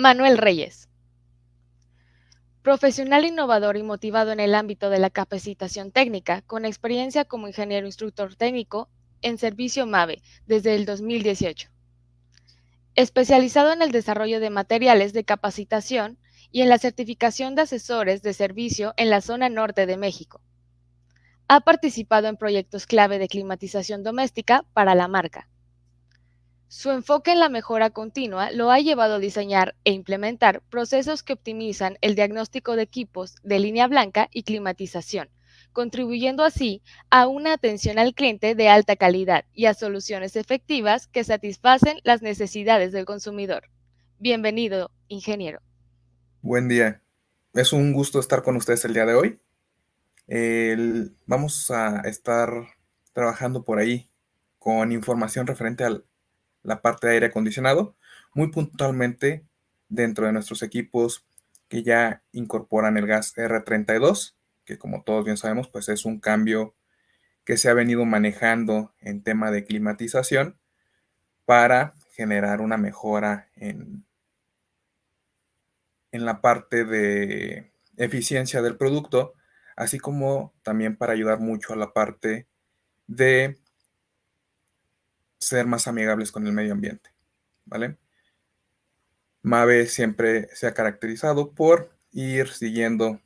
Manuel Reyes. Profesional innovador y motivado en el ámbito de la capacitación técnica, con experiencia como ingeniero instructor técnico en servicio MAVE desde el 2018. Especializado en el desarrollo de materiales de capacitación y en la certificación de asesores de servicio en la zona norte de México. Ha participado en proyectos clave de climatización doméstica para la marca. Su enfoque en la mejora continua lo ha llevado a diseñar e implementar procesos que optimizan el diagnóstico de equipos de línea blanca y climatización, contribuyendo así a una atención al cliente de alta calidad y a soluciones efectivas que satisfacen las necesidades del consumidor. Bienvenido, ingeniero. Buen día. Es un gusto estar con ustedes el día de hoy. Vamos a estar trabajando por ahí con información referente a la parte de aire acondicionado, muy puntualmente dentro de nuestros equipos que ya incorporan el gas R32, que como todos bien sabemos, pues es un cambio que se ha venido manejando en tema de climatización para generar una mejora en la parte de eficiencia del producto, así como también para ayudar mucho a la parte de ser más amigables con el medio ambiente, ¿vale? Mave siempre se ha caracterizado por ir siguiendo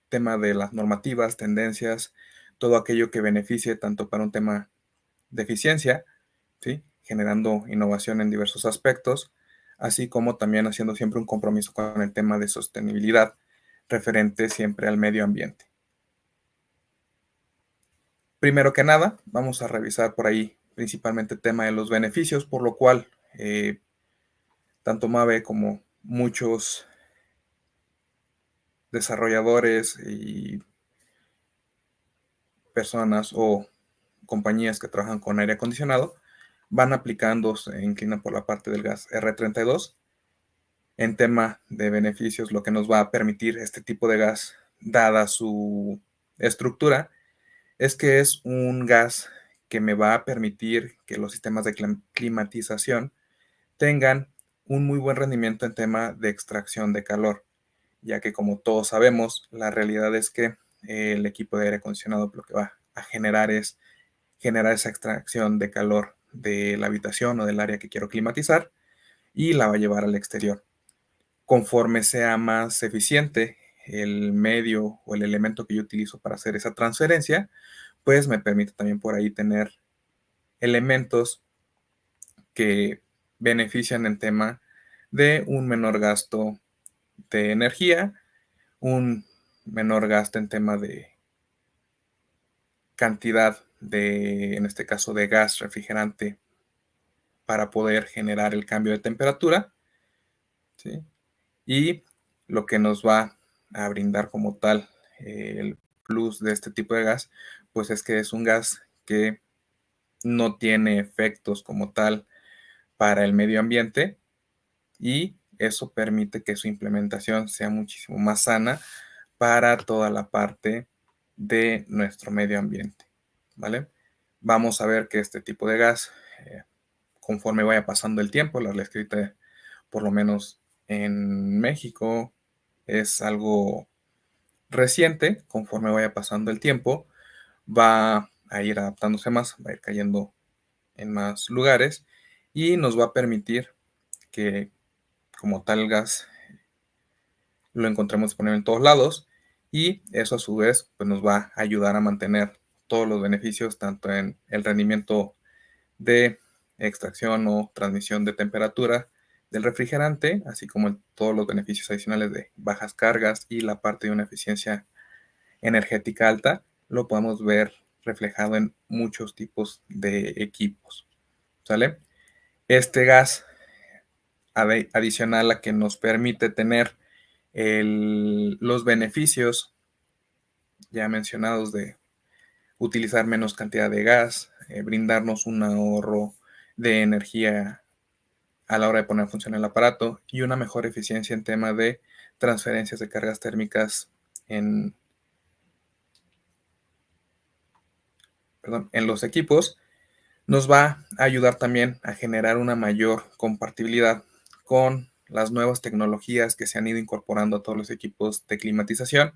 tema de las normativas, tendencias, todo aquello que beneficie tanto para un tema de eficiencia, ¿sí? Generando innovación en diversos aspectos, así como también haciendo siempre un compromiso con el tema de sostenibilidad referente siempre al medio ambiente. Primero que nada, vamos a revisar por ahí principalmente el tema de los beneficios, por lo cual tanto Mave como muchos desarrolladores y personas o compañías que trabajan con aire acondicionado van aplicando, se inclinan por la parte del gas R32. En tema de beneficios, lo que nos va a permitir este tipo de gas, dada su estructura, es que es un gas que me va a permitir que los sistemas de climatización tengan un muy buen rendimiento en tema de extracción de calor, ya que como todos sabemos, la realidad es que el equipo de aire acondicionado lo que va a generar es generar esa extracción de calor de la habitación o del área que quiero climatizar y la va a llevar al exterior. Conforme sea más eficiente el medio o el elemento que yo utilizo para hacer esa transferencia, pues me permite también por ahí tener elementos que benefician en tema de un menor gasto de energía, un menor gasto en tema de cantidad de, en este caso, de gas refrigerante para poder generar el cambio de temperatura, ¿sí? Y lo que nos va a brindar como tal el plus de este tipo de gas, pues es que es un gas que no tiene efectos como tal para el medio ambiente y eso permite que su implementación sea muchísimo más sana para toda la parte de nuestro medio ambiente, ¿vale? Vamos a ver que este tipo de gas, conforme vaya pasando el tiempo, la escrita por lo menos en México es algo reciente, conforme vaya pasando el tiempo, va a ir adaptándose más, va a ir cayendo en más lugares y nos va a permitir que como tal gas lo encontremos disponible en todos lados y eso a su vez pues nos va a ayudar a mantener todos los beneficios tanto en el rendimiento de extracción o transmisión de temperatura del refrigerante, así como todos los beneficios adicionales de bajas cargas y la parte de una eficiencia energética alta, lo podemos ver reflejado en muchos tipos de equipos, ¿sale? Este gas adicional a que nos permite tener los beneficios ya mencionados de utilizar menos cantidad de gas, brindarnos un ahorro de energía a la hora de poner a funcionar el aparato y una mejor eficiencia en tema de transferencias de cargas térmicas en, en los equipos, nos va a ayudar también a generar una mayor compatibilidad con las nuevas tecnologías que se han ido incorporando a todos los equipos de climatización,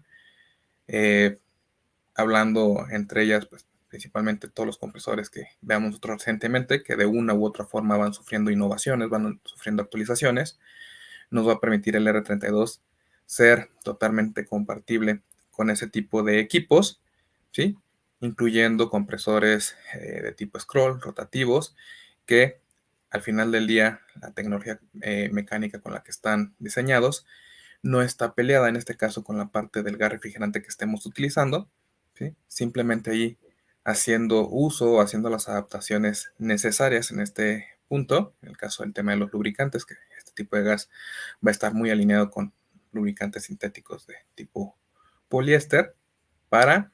hablando entre ellas, pues, principalmente todos los compresores que veamos nosotros recientemente, que de una u otra forma van sufriendo innovaciones, van sufriendo actualizaciones. Nos va a permitir el R32 ser totalmente compatible con ese tipo de equipos, ¿sí? Incluyendo compresores de tipo scroll, rotativos, que al final del día la tecnología mecánica con la que están diseñados no está peleada en este caso con la parte del gas refrigerante que estemos utilizando, ¿sí? Simplemente ahí haciendo uso, haciendo las adaptaciones necesarias en este punto, en el caso del tema de los lubricantes, que este tipo de gas va a estar muy alineado con lubricantes sintéticos de tipo poliéster para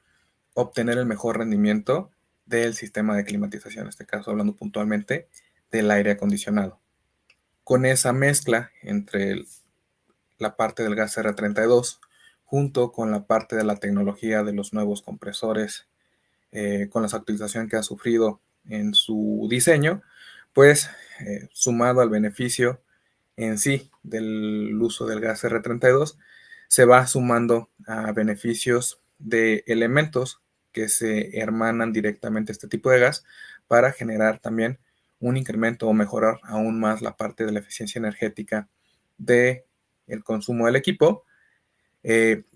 obtener el mejor rendimiento del sistema de climatización, en este caso hablando puntualmente del aire acondicionado. Con esa mezcla entre la parte del gas R32 junto con la parte de la tecnología de los nuevos compresores, con las actualizaciones que ha sufrido en su diseño, pues sumado al beneficio en sí del uso del gas R32, se va sumando a beneficios de elementos que se hermanan directamente a este tipo de gas para generar también un incremento o mejorar aún más la parte de la eficiencia energética de el consumo del equipo.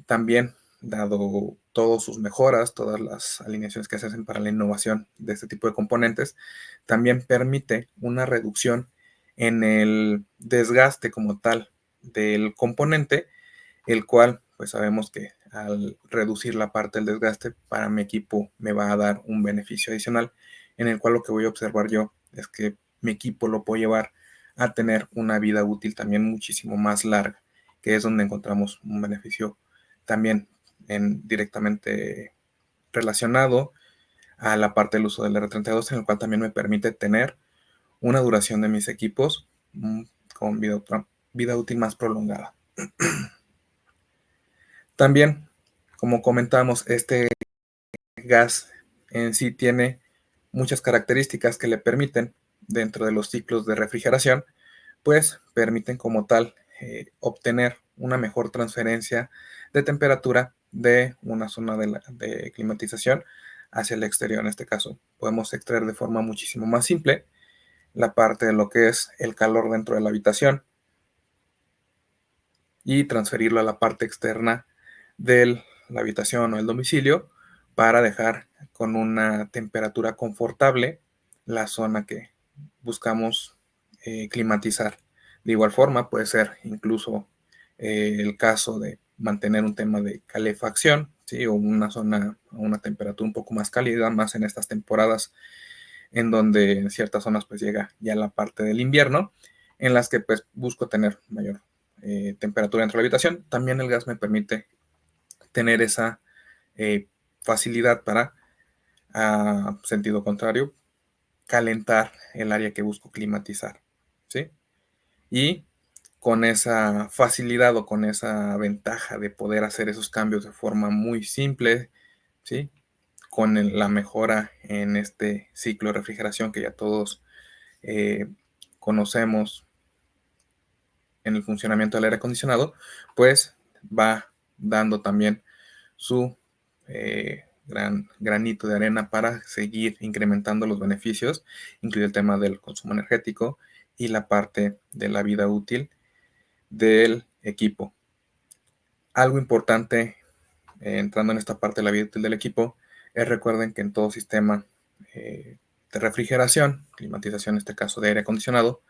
También, dado todas sus mejoras, todas las alineaciones que se hacen para la innovación de este tipo de componentes, también permite una reducción en el desgaste como tal del componente, el cual pues sabemos que al reducir la parte del desgaste para mi equipo me va a dar un beneficio adicional, en el cual lo que voy a observar yo es que mi equipo lo puedo llevar a tener una vida útil también muchísimo más larga, que es donde encontramos un beneficio también directamente relacionado a la parte del uso del R32, en el cual también me permite tener una duración de mis equipos con vida útil más prolongada. También, como comentamos, este gas en sí tiene muchas características que le permiten, dentro de los ciclos de refrigeración, pues permiten como tal obtener una mejor transferencia de temperatura de una zona de climatización hacia el exterior. En este caso, podemos extraer de forma muchísimo más simple la parte de lo que es el calor dentro de la habitación y transferirlo a la parte externa de la habitación o el domicilio para dejar con una temperatura confortable la zona que buscamos climatizar. De igual forma, puede ser incluso el caso de mantener un tema de calefacción, ¿sí? O una zona a una temperatura un poco más cálida, más en estas temporadas en donde en ciertas zonas pues llega ya la parte del invierno, en las que pues busco tener mayor temperatura dentro de la habitación. También el gas me permite tener esa facilidad para, a sentido contrario, calentar el área que busco climatizar, ¿sí? Y con esa facilidad o con esa ventaja de poder hacer esos cambios de forma muy simple, ¿sí? Con la mejora en este ciclo de refrigeración que ya todos conocemos en el funcionamiento del aire acondicionado, pues va dando también su gran granito de arena para seguir incrementando los beneficios, incluye el tema del consumo energético y la parte de la vida útil del equipo. Algo importante, entrando en esta parte de la vida útil del equipo, es recuerden que en todo sistema de refrigeración, climatización, en este caso de aire acondicionado,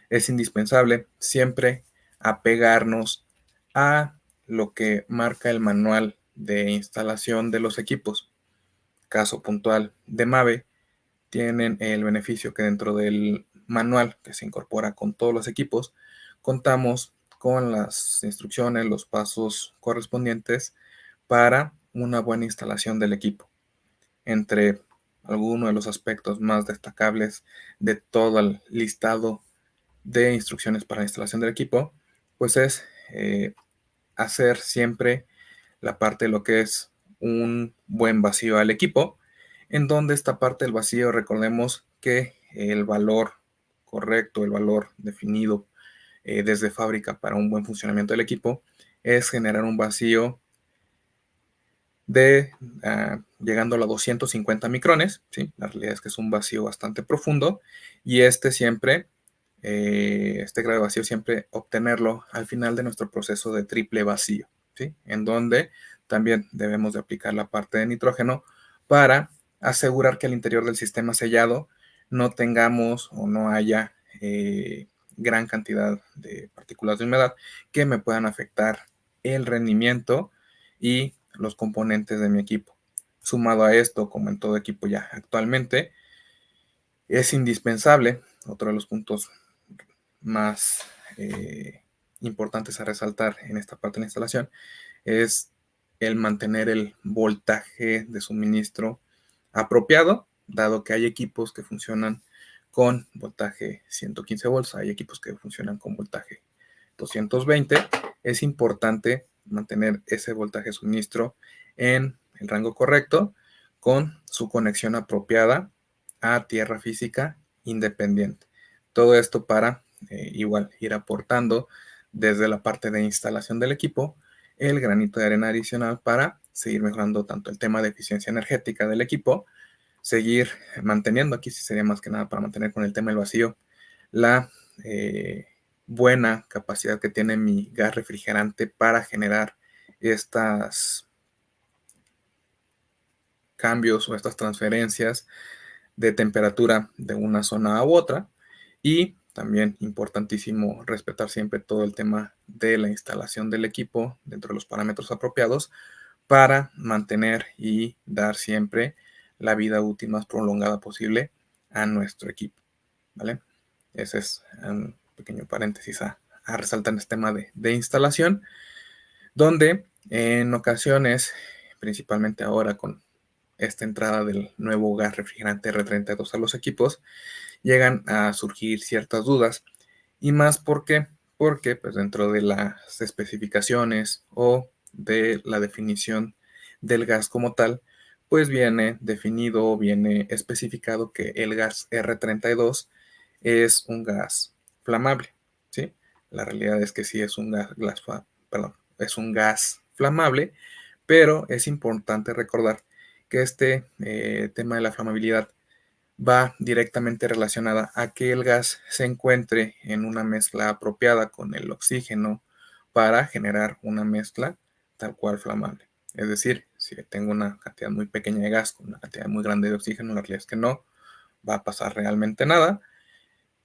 es indispensable siempre apegarnos a lo que marca el manual de instalación de los equipos. Caso puntual de MAVE, tienen el beneficio que dentro del manual que se incorpora con todos los equipos, contamos con las instrucciones, los pasos correspondientes para una buena instalación del equipo. Entre algunos de los aspectos más destacables de todo el listado de instrucciones para la instalación del equipo, pues es hacer siempre la parte de lo que es un buen vacío al equipo, en donde esta parte del vacío, recordemos que el valor correcto, el valor definido desde fábrica para un buen funcionamiento del equipo es generar un vacío de llegando a los 250 micrones, ¿sí? La realidad es que es un vacío bastante profundo y este grado de vacío siempre obtenerlo al final de nuestro proceso de triple vacío, ¿sí? En donde también debemos de aplicar la parte de nitrógeno para asegurar que al interior del sistema sellado no tengamos o no haya gran cantidad de partículas de humedad que me puedan afectar el rendimiento y los componentes de mi equipo. Sumado a esto, como en todo equipo ya actualmente, es indispensable, otro de los puntos más importantes a resaltar en esta parte de la instalación, es el mantener el voltaje de suministro apropiado, dado que hay equipos que funcionan con voltaje 115 volts, hay equipos que funcionan con voltaje 220. Es importante mantener ese voltaje de suministro en el rango correcto con su conexión apropiada a tierra física independiente. Todo esto para igual ir aportando desde la parte de instalación del equipo el granito de arena adicional para seguir mejorando tanto el tema de eficiencia energética del equipo, seguir manteniendo, aquí sí sería más que nada para mantener con el tema del vacío, la buena capacidad que tiene mi gas refrigerante para generar estas cambios o estas transferencias de temperatura de una zona a otra. Y también importantísimo respetar siempre todo el tema de la instalación del equipo dentro de los parámetros apropiados para mantener y dar siempre la vida útil más prolongada posible a nuestro equipo, ¿vale? Ese es un pequeño paréntesis a resaltar en este tema de instalación, donde en ocasiones, principalmente ahora con esta entrada del nuevo gas refrigerante R32 a los equipos, llegan a surgir ciertas dudas. Y más porque pues dentro de las especificaciones o de la definición del gas como tal, pues viene definido, viene especificado que el gas R32 es un gas flamable, ¿sí? La realidad es que sí es un es un gas flamable, pero es importante recordar que este tema de la flamabilidad va directamente relacionada a que el gas se encuentre en una mezcla apropiada con el oxígeno para generar una mezcla tal cual flamable. Es decir, si tengo una cantidad muy pequeña de gas con una cantidad muy grande de oxígeno, la realidad es que no va a pasar realmente nada,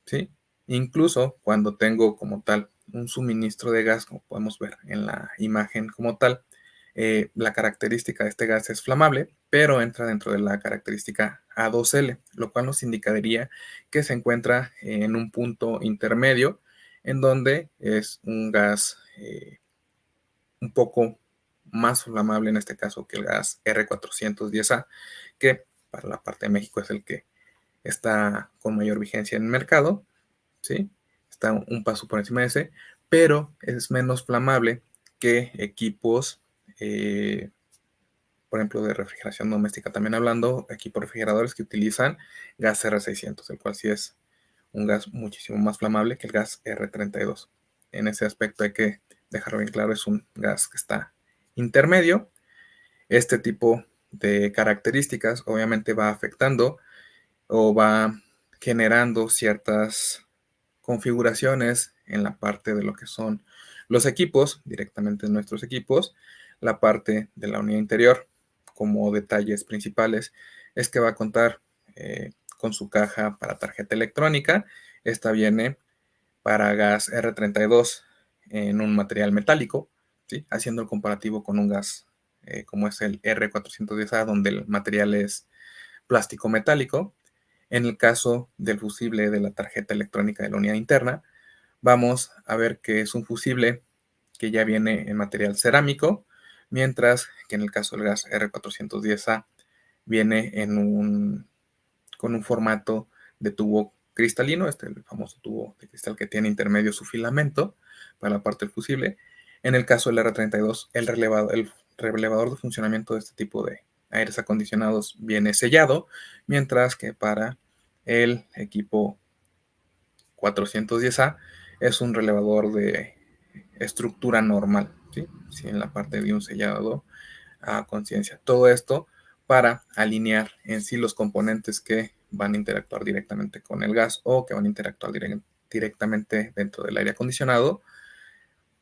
¿sí? Incluso cuando tengo como tal un suministro de gas, como podemos ver en la imagen como tal, la característica de este gas es flamable, pero entra dentro de la característica A2L, lo cual nos indicaría que se encuentra en un punto intermedio en donde es un gas un poco más flamable en este caso que el gas R410A, que para la parte de México es el que está con mayor vigencia en el mercado, ¿sí? Está un paso por encima de ese, pero es menos flamable que equipos, por ejemplo, de refrigeración doméstica. También hablando, equipos refrigeradores que utilizan gas R600, el cual sí es un gas muchísimo más flamable que el gas R32. En ese aspecto hay que dejarlo bien claro, es un gas que está intermedio. Este tipo de características obviamente va afectando o va generando ciertas configuraciones en la parte de lo que son los equipos, directamente en nuestros equipos, la parte de la unidad interior, como detalles principales, es que va a contar con su caja para tarjeta electrónica. Esta viene para gas R32 en un material metálico, ¿sí? Haciendo el comparativo con un gas como es el R410A, donde el material es plástico metálico. En el caso del fusible de la tarjeta electrónica de la unidad interna, vamos a ver que es un fusible que ya viene en material cerámico, mientras que en el caso del gas R410A viene con un formato de tubo cristalino, el famoso tubo de cristal que tiene intermedio su filamento para la parte del fusible. En el caso del R32, el relevador de funcionamiento de este tipo de aires acondicionados viene sellado, mientras que para el equipo 410A es un relevador de estructura normal, ¿sí? Sí, en la parte de un sellado a conciencia. Todo esto para alinear en sí los componentes que van a interactuar directamente con el gas o que van a interactuar directamente dentro del aire acondicionado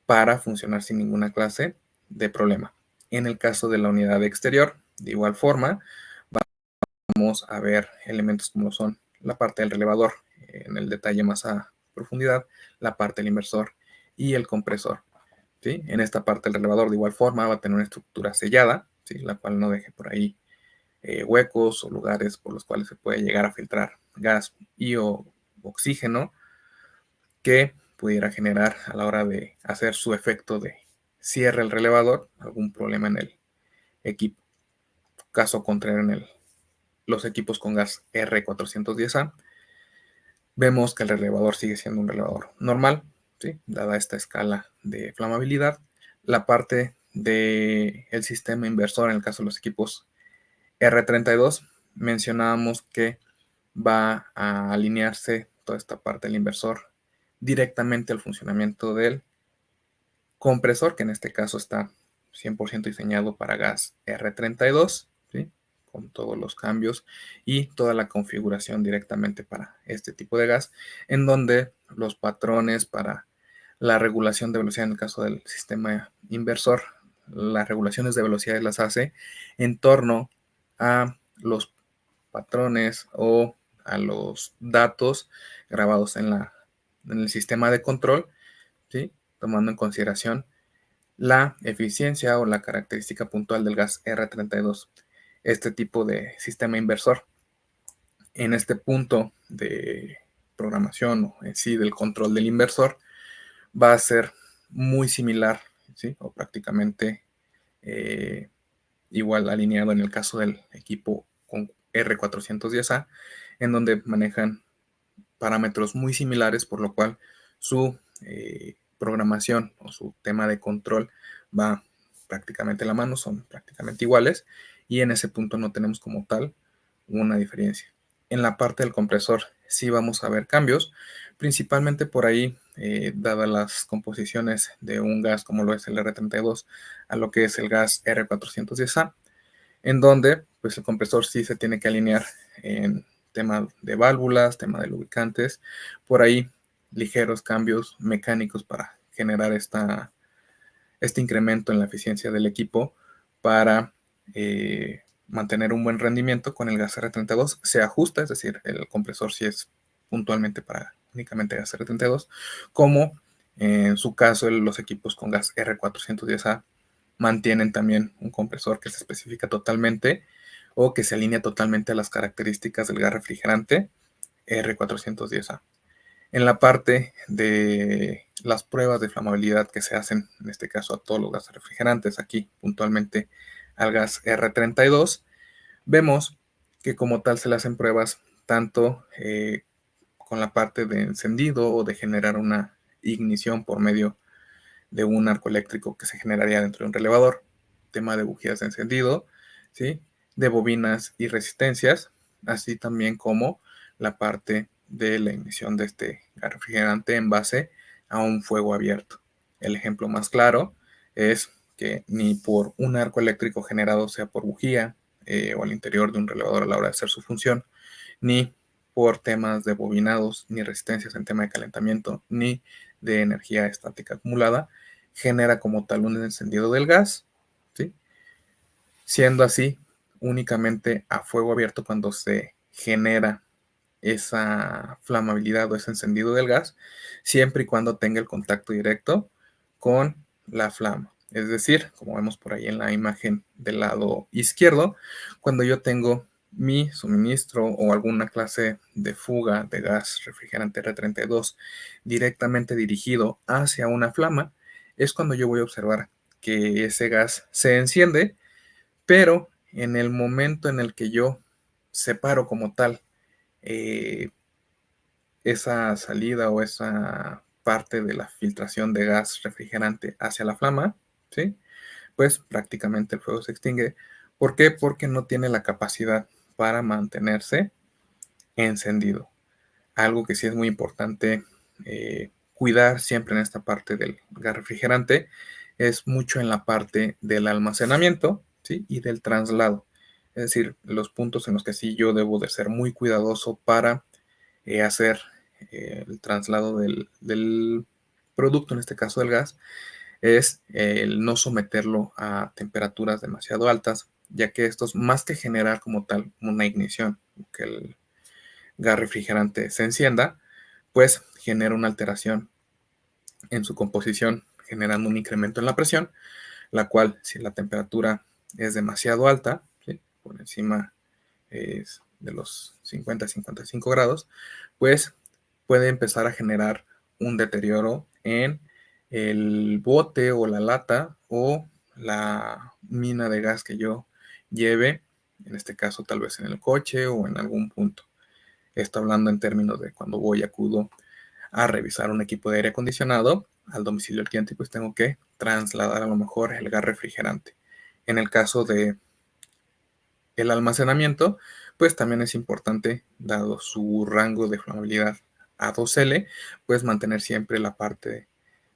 para funcionar sin ninguna clase de problema. En el caso de la unidad exterior, de igual forma, vamos a ver elementos como son la parte del relevador, en el detalle más a profundidad, la parte del inversor y el compresor. ¿Sí? En esta parte del relevador, de igual forma, va a tener una estructura sellada, ¿sí? La cual no deje por ahí huecos o lugares por los cuales se puede llegar a filtrar gas y o oxígeno que pudiera generar a la hora de hacer su efecto de cierre el relevador, algún problema en el equipo. Caso contrario en los equipos con gas R410A, vemos que el relevador sigue siendo un relevador normal, ¿sí? Dada esta escala de flamabilidad. La parte del sistema inversor, en el caso de los equipos R32, mencionábamos que va a alinearse toda esta parte del inversor directamente al funcionamiento del compresor, que en este caso está 100% diseñado para gas R32, ¿sí? Con todos los cambios y toda la configuración directamente para este tipo de gas, en donde los patrones para la regulación de velocidad en el caso del sistema inversor, las regulaciones de velocidad las hace en torno a los patrones o a los datos grabados en el sistema de control, ¿sí? Tomando en consideración la eficiencia o la característica puntual del gas R32. Este tipo de sistema inversor, en este punto de programación o en sí del control del inversor, va a ser muy similar, ¿sí? O prácticamente igual alineado en el caso del equipo con R410A, en donde manejan parámetros muy similares, por lo cual su programación o su tema de control va prácticamente a la mano, son prácticamente iguales, y en ese punto no tenemos como tal una diferencia. En la parte del compresor sí vamos a ver cambios, principalmente por ahí, dadas las composiciones de un gas como lo es el R32 a lo que es el gas R410A, en donde pues el compresor sí se tiene que alinear en tema de válvulas, tema de lubricantes, por ahí ligeros cambios mecánicos para generar este incremento en la eficiencia del equipo para mantener un buen rendimiento con el gas R32. Se ajusta, es decir, el compresor sí es puntualmente para únicamente gas R32, como en su caso los equipos con gas R410A mantienen también un compresor que se especifica totalmente o que se alinea totalmente a las características del gas refrigerante R410A. En la parte de las pruebas de flamabilidad que se hacen, en este caso a todos los gases refrigerantes, aquí puntualmente al gas R32, vemos que como tal se le hacen pruebas tanto con la parte de encendido o de generar una ignición por medio de un arco eléctrico que se generaría dentro de un relevador, tema de bujías de encendido, ¿sí? De bobinas y resistencias, así también como la parte de la ignición de este refrigerante en base a un fuego abierto. El ejemplo más claro es que ni por un arco eléctrico generado, sea por bujía o al interior de un relevador a la hora de hacer su función, ni por temas de bobinados, ni resistencias en tema de calentamiento, ni de energía estática acumulada, genera como tal un encendido del gas, ¿sí? Siendo así únicamente a fuego abierto cuando se genera esa flamabilidad o ese encendido del gas, siempre y cuando tenga el contacto directo con la flama. Es decir, como vemos por ahí en la imagen del lado izquierdo, cuando yo tengo mi suministro o alguna clase de fuga de gas refrigerante R32 directamente dirigido hacia una flama, es cuando yo voy a observar que ese gas se enciende, pero en el momento en el que yo separo como tal eh, esa salida o esa parte de la filtración de gas refrigerante hacia la flama, ¿sí? Pues prácticamente el fuego se extingue. ¿Por qué? Porque no tiene la capacidad para mantenerse encendido. Algo que sí es muy importante cuidar siempre en esta parte del gas refrigerante es mucho en la parte del almacenamiento, ¿sí? Y del traslado. Es decir, los puntos en los que sí yo debo de ser muy cuidadoso para hacer el traslado del producto, en este caso del gas, es el no someterlo a temperaturas demasiado altas, ya que estos, más que generar como tal una ignición, que el gas refrigerante se encienda, pues genera una alteración en su composición, generando un incremento en la presión, la cual, si la temperatura es demasiado alta, ¿sí? Por encima de los 50-55 grados, pues puede empezar a generar un deterioro en el bote o la lata o la mina de gas que yo lleve, en este caso tal vez en el coche o en algún punto. Esto hablando en términos de cuando voy acudo a revisar un equipo de aire acondicionado al domicilio del cliente, pues tengo que trasladar a lo mejor el gas refrigerante. En el caso de el almacenamiento, pues también es importante, dado su rango de flamabilidad A2L, pues mantener siempre la parte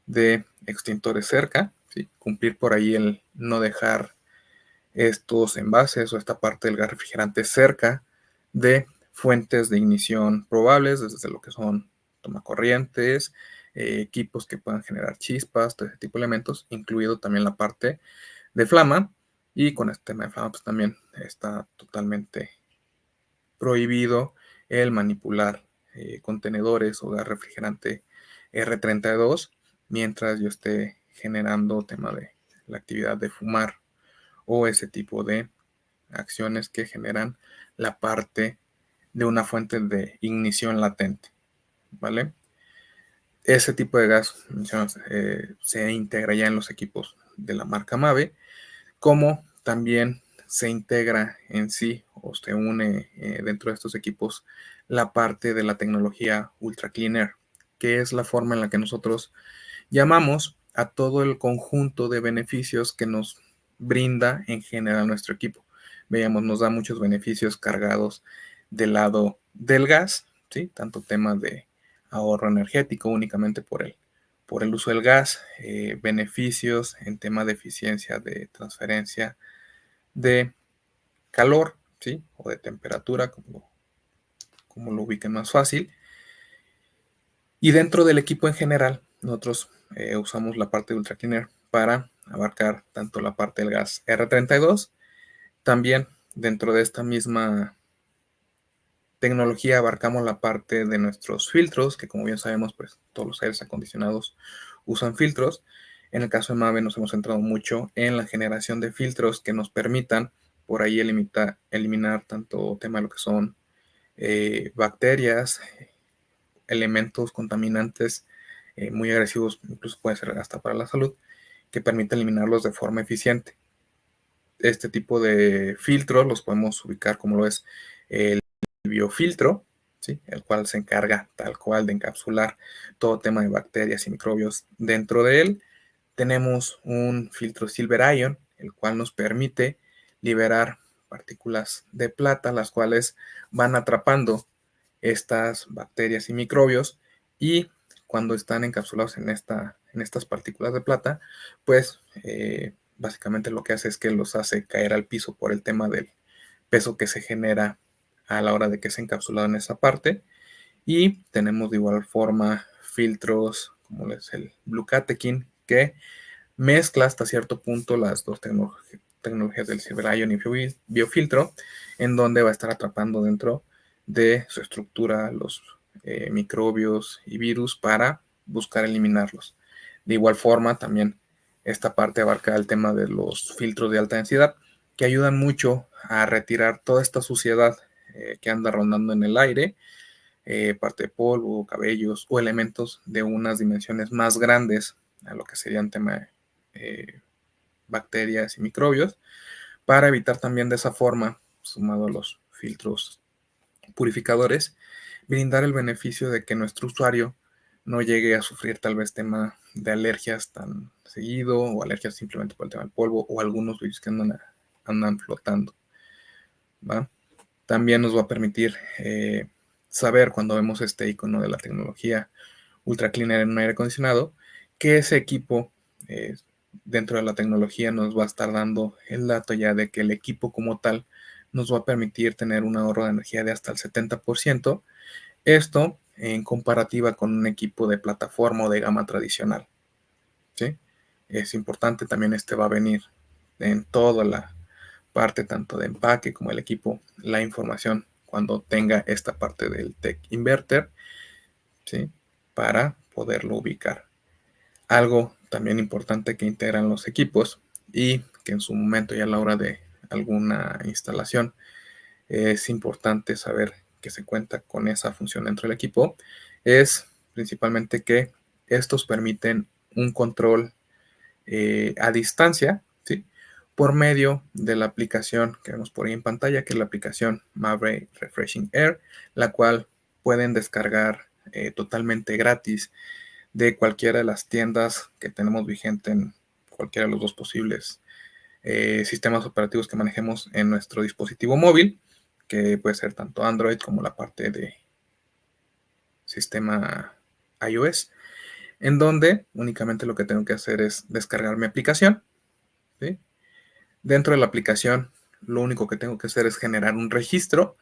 de extintores cerca, ¿sí? Cumplir por ahí el no dejar estos envases o esta parte del gas refrigerante cerca de fuentes de ignición probables, desde lo que son tomacorrientes, equipos que puedan generar chispas, todo ese tipo de elementos, incluido también la parte de flama. Y con este tema de flama, pues también está totalmente prohibido el manipular contenedores o gas refrigerante R32 mientras yo esté generando tema de la actividad de fumar o ese tipo de acciones que generan la parte de una fuente de ignición latente, ¿vale? Ese tipo de gas se integra ya en los equipos de la marca Mave, como también se integra en sí o se une dentro de estos equipos la parte de la tecnología Ultra Clean Air, que es la forma en la que nosotros llamamos a todo el conjunto de beneficios que nos brinda en general nuestro equipo. Veamos, nos da muchos beneficios cargados del lado del gas, ¿sí? Tanto temas de ahorro energético únicamente por el uso del gas, beneficios en tema de eficiencia de transferencia de calor, ¿sí? O de temperatura, como lo ubiquen más fácil. Y dentro del equipo en general, nosotros usamos la parte de Ultra Clean Air para abarcar tanto la parte del gas R32, también dentro de esta misma tecnología abarcamos la parte de nuestros filtros, que como bien sabemos, pues todos los aires acondicionados usan filtros. En el caso de Mave nos hemos centrado mucho en la generación de filtros que nos permitan por ahí eliminar tanto tema de lo que son bacterias, elementos contaminantes muy agresivos, incluso puede ser hasta para la salud, que permite eliminarlos de forma eficiente. Este tipo de filtros los podemos ubicar como lo es el biofiltro, ¿sí? El cual se encarga tal cual de encapsular todo tema de bacterias y microbios dentro de él. Tenemos un filtro Silver Ion, el cual nos permite liberar partículas de plata, las cuales van atrapando estas bacterias y microbios y cuando están encapsulados en estas partículas de plata, pues básicamente lo que hace es que los hace caer al piso por el tema del peso que se genera a la hora de que es encapsulado en esa parte. Y tenemos de igual forma filtros como es el Blue Catekin, que mezcla hasta cierto punto las dos tecnologías del Silver Ion y biofiltro, en donde va a estar atrapando dentro de su estructura los microbios y virus para buscar eliminarlos. De igual forma, también esta parte abarca el tema de los filtros de alta densidad, que ayudan mucho a retirar toda esta suciedad que anda rondando en el aire, parte de polvo, cabellos o elementos de unas dimensiones más grandes a lo que serían tema bacterias y microbios, para evitar también de esa forma, sumado a los filtros purificadores, brindar el beneficio de que nuestro usuario no llegue a sufrir tal vez tema de alergias tan seguido o alergias simplemente por el tema del polvo o algunos virus que andan flotando, ¿va? También nos va a permitir saber cuando vemos este icono de la tecnología ultra cleaner en un aire acondicionado, que ese equipo dentro de la tecnología nos va a estar dando el dato ya de que el equipo como tal nos va a permitir tener un ahorro de energía de hasta el 70%. Esto en comparativa con un equipo de plataforma o de gama tradicional. ¿Sí? Es importante, también va a venir en toda la parte tanto de empaque como el equipo, la información cuando tenga esta parte del Tech Inverter, ¿sí? Para poderlo ubicar. Algo también importante que integran los equipos y que en su momento y a la hora de alguna instalación es importante saber que se cuenta con esa función dentro del equipo, es principalmente que estos permiten un control a distancia, ¿sí? Por medio de la aplicación que vemos por ahí en pantalla, que es la aplicación Mave Refreshing Air, la cual pueden descargar totalmente gratis de cualquiera de las tiendas que tenemos vigente en cualquiera de los dos posibles sistemas operativos que manejemos en nuestro dispositivo móvil, que puede ser tanto Android como la parte de sistema iOS, en donde únicamente lo que tengo que hacer es descargar mi aplicación, ¿sí? Dentro de la aplicación, lo único que tengo que hacer es generar un registro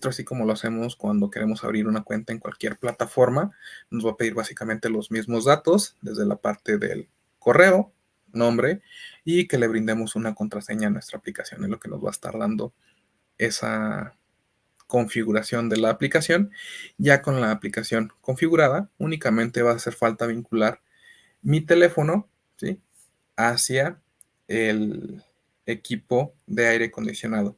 así como lo hacemos cuando queremos abrir una cuenta en cualquier plataforma. Nos va a pedir básicamente los mismos datos desde la parte del correo, nombre, y que le brindemos una contraseña a nuestra aplicación. Es lo que nos va a estar dando esa configuración de la aplicación. Ya con la aplicación configurada, únicamente va a hacer falta vincular mi teléfono, ¿sí? Hacia el equipo de aire acondicionado.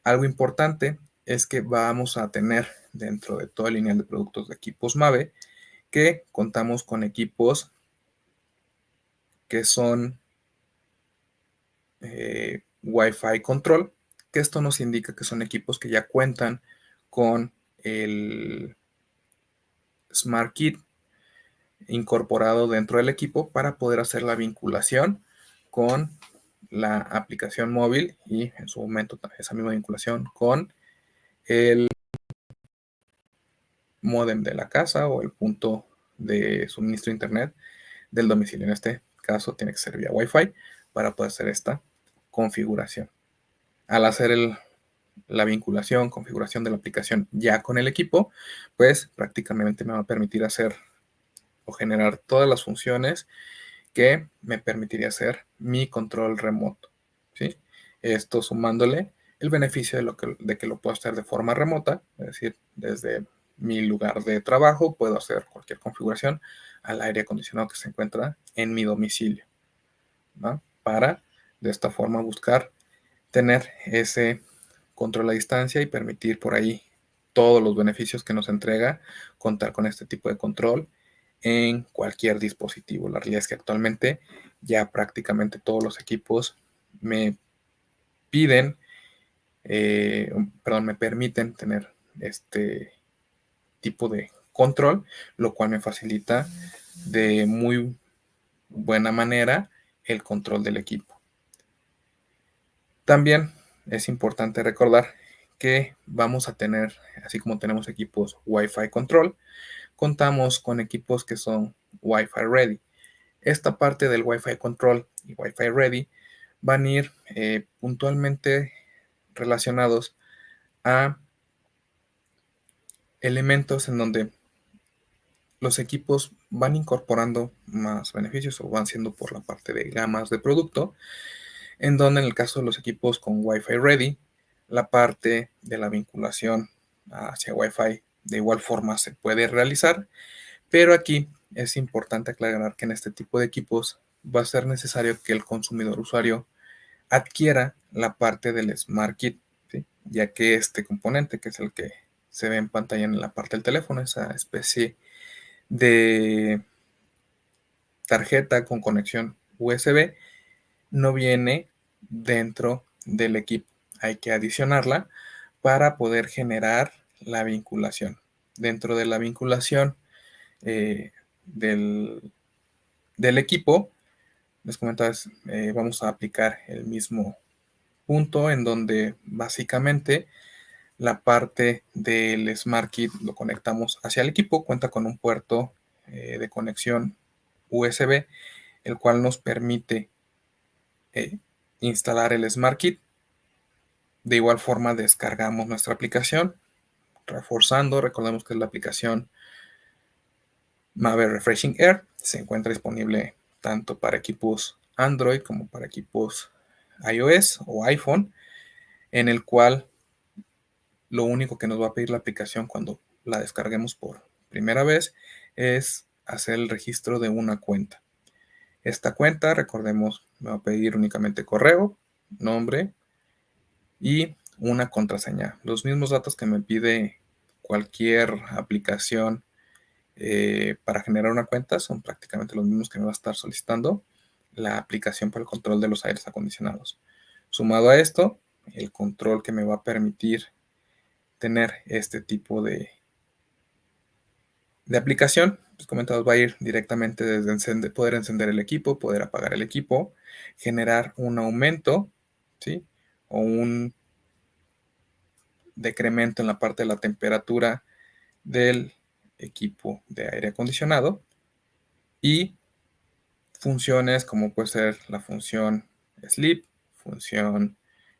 Algo importante es que vamos a tener dentro de toda la línea de productos de equipos Mave que contamos con equipos que son Wi-Fi control, que esto nos indica que son equipos que ya cuentan con el Smart Kit incorporado dentro del equipo para poder hacer la vinculación con la aplicación móvil y en su momento esa misma vinculación con el módem de la casa o el punto de suministro de internet del domicilio. En este caso tiene que ser vía Wi-Fi para poder hacer esta configuración. Al hacer la vinculación, configuración de la aplicación ya con el equipo, pues prácticamente me va a permitir hacer o generar todas las funciones que me permitiría hacer mi control remoto, ¿sí? Esto sumándole el beneficio de que lo puedo hacer de forma remota, es decir, desde mi lugar de trabajo puedo hacer cualquier configuración al aire acondicionado que se encuentra en mi domicilio, ¿no? Para de esta forma buscar tener ese control a distancia y permitir por ahí todos los beneficios que nos entrega contar con este tipo de control en cualquier dispositivo. La realidad es que actualmente ya prácticamente todos los equipos me piden, me permiten tener este tipo de control, lo cual me facilita de muy buena manera el control del equipo. También es importante recordar que vamos a tener, así como tenemos equipos Wi-Fi control, contamos con equipos que son Wi-Fi ready. Esta parte del Wi-Fi control y Wi-Fi ready van a ir puntualmente relacionados a elementos en donde los equipos van incorporando más beneficios o van siendo por la parte de gamas de producto, en donde en el caso de los equipos con Wi-Fi ready, la parte de la vinculación hacia Wi-Fi de igual forma se puede realizar, pero aquí es importante aclarar que en este tipo de equipos va a ser necesario que el consumidor usuario adquiera la parte del Smart Kit, ¿sí? Ya que este componente, que es el que se ve en pantalla en la parte del teléfono, esa especie de tarjeta con conexión USB, no viene dentro del equipo. Hay que adicionarla para poder generar la vinculación. Dentro de la vinculación del, del equipo, les comentaba, vamos a aplicar el mismo punto en donde básicamente la parte del Smart Kit lo conectamos hacia el equipo, cuenta con un puerto de conexión USB, el cual nos permite instalar el SmartKit. De igual forma descargamos nuestra aplicación, reforzando, recordemos que es la aplicación Mave Refreshing Air. Se encuentra disponible tanto para equipos Android como para equipos iOS o iPhone, en el cual lo único que nos va a pedir la aplicación cuando la descarguemos por primera vez es hacer el registro de una cuenta. Esta cuenta, recordemos, me va a pedir únicamente correo, nombre y una contraseña. Los mismos datos que me pide cualquier aplicación para generar una cuenta son prácticamente los mismos que me va a estar solicitando la aplicación para el control de los aires acondicionados. Sumado a esto, el control que me va a permitir tener este tipo de aplicación, pues comentados, va a ir directamente desde poder encender el equipo, poder apagar el equipo, generar un aumento, ¿sí? O un decremento en la parte de la temperatura del equipo de aire acondicionado y funciones como puede ser la función sleep, función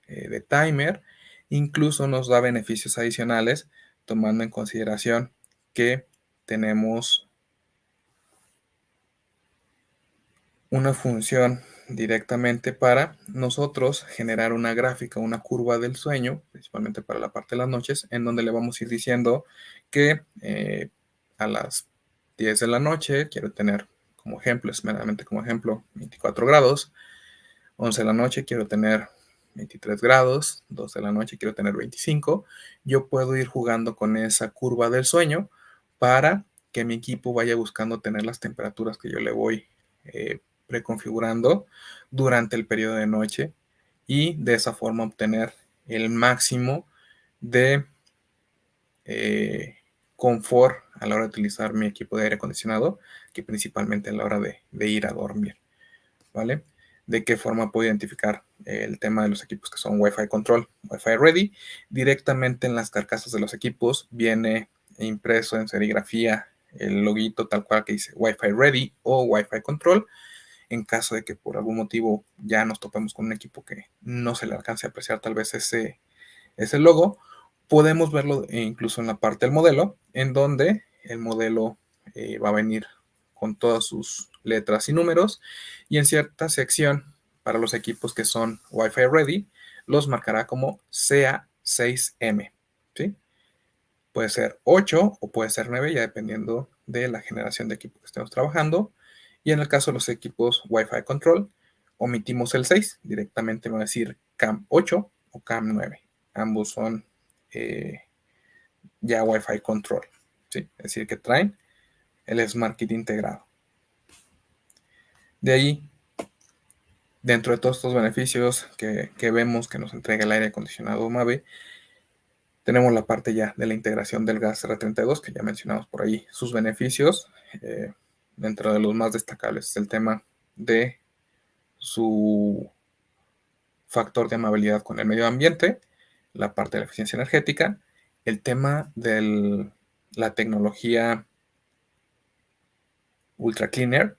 de timer, incluso nos da beneficios adicionales tomando en consideración que tenemos una función directamente para nosotros generar una gráfica, una curva del sueño, principalmente para la parte de las noches, en donde le vamos a ir diciendo que a las 10 de la noche quiero tener como ejemplo, es meramente como ejemplo, 24 grados, 11 de la noche quiero tener 23 grados, 2 de la noche quiero tener 25. Yo puedo ir jugando con esa curva del sueño para que mi equipo vaya buscando tener las temperaturas que yo le voy preconfigurando durante el periodo de noche y de esa forma obtener el máximo de confort a la hora de utilizar mi equipo de aire acondicionado, que principalmente a la hora de ir a dormir, ¿vale? ¿De qué forma puedo identificar el tema de los equipos que son Wi-Fi Control, Wi-Fi Ready? Directamente en las carcasas de los equipos viene impreso en serigrafía el loguito tal cual que dice Wi-Fi Ready o Wi-Fi Control. En caso de que por algún motivo ya nos topemos con un equipo que no se le alcance a apreciar tal vez ese logo, podemos verlo incluso en la parte del modelo, en donde el modelo va a venir con todas sus letras y números, y en cierta sección para los equipos que son Wi-Fi Ready, los marcará como CA6M, ¿sí? Puede ser 8 o puede ser 9, ya dependiendo de la generación de equipo que estemos trabajando. Y en el caso de los equipos Wi-Fi Control, omitimos el 6, directamente va a decir CAM 8 o CAM 9. Ambos son ya Wi-Fi Control, ¿sí? Es decir, que traen el SmartKit integrado. De ahí, dentro de todos estos beneficios que vemos que nos entrega el aire acondicionado Mave, tenemos la parte ya de la integración del gas R32, que ya mencionamos por ahí sus beneficios. Dentro de los más destacables es el tema de su factor de amabilidad con el medio ambiente, la parte de la eficiencia energética, el tema de la tecnología Ultra Cleaner,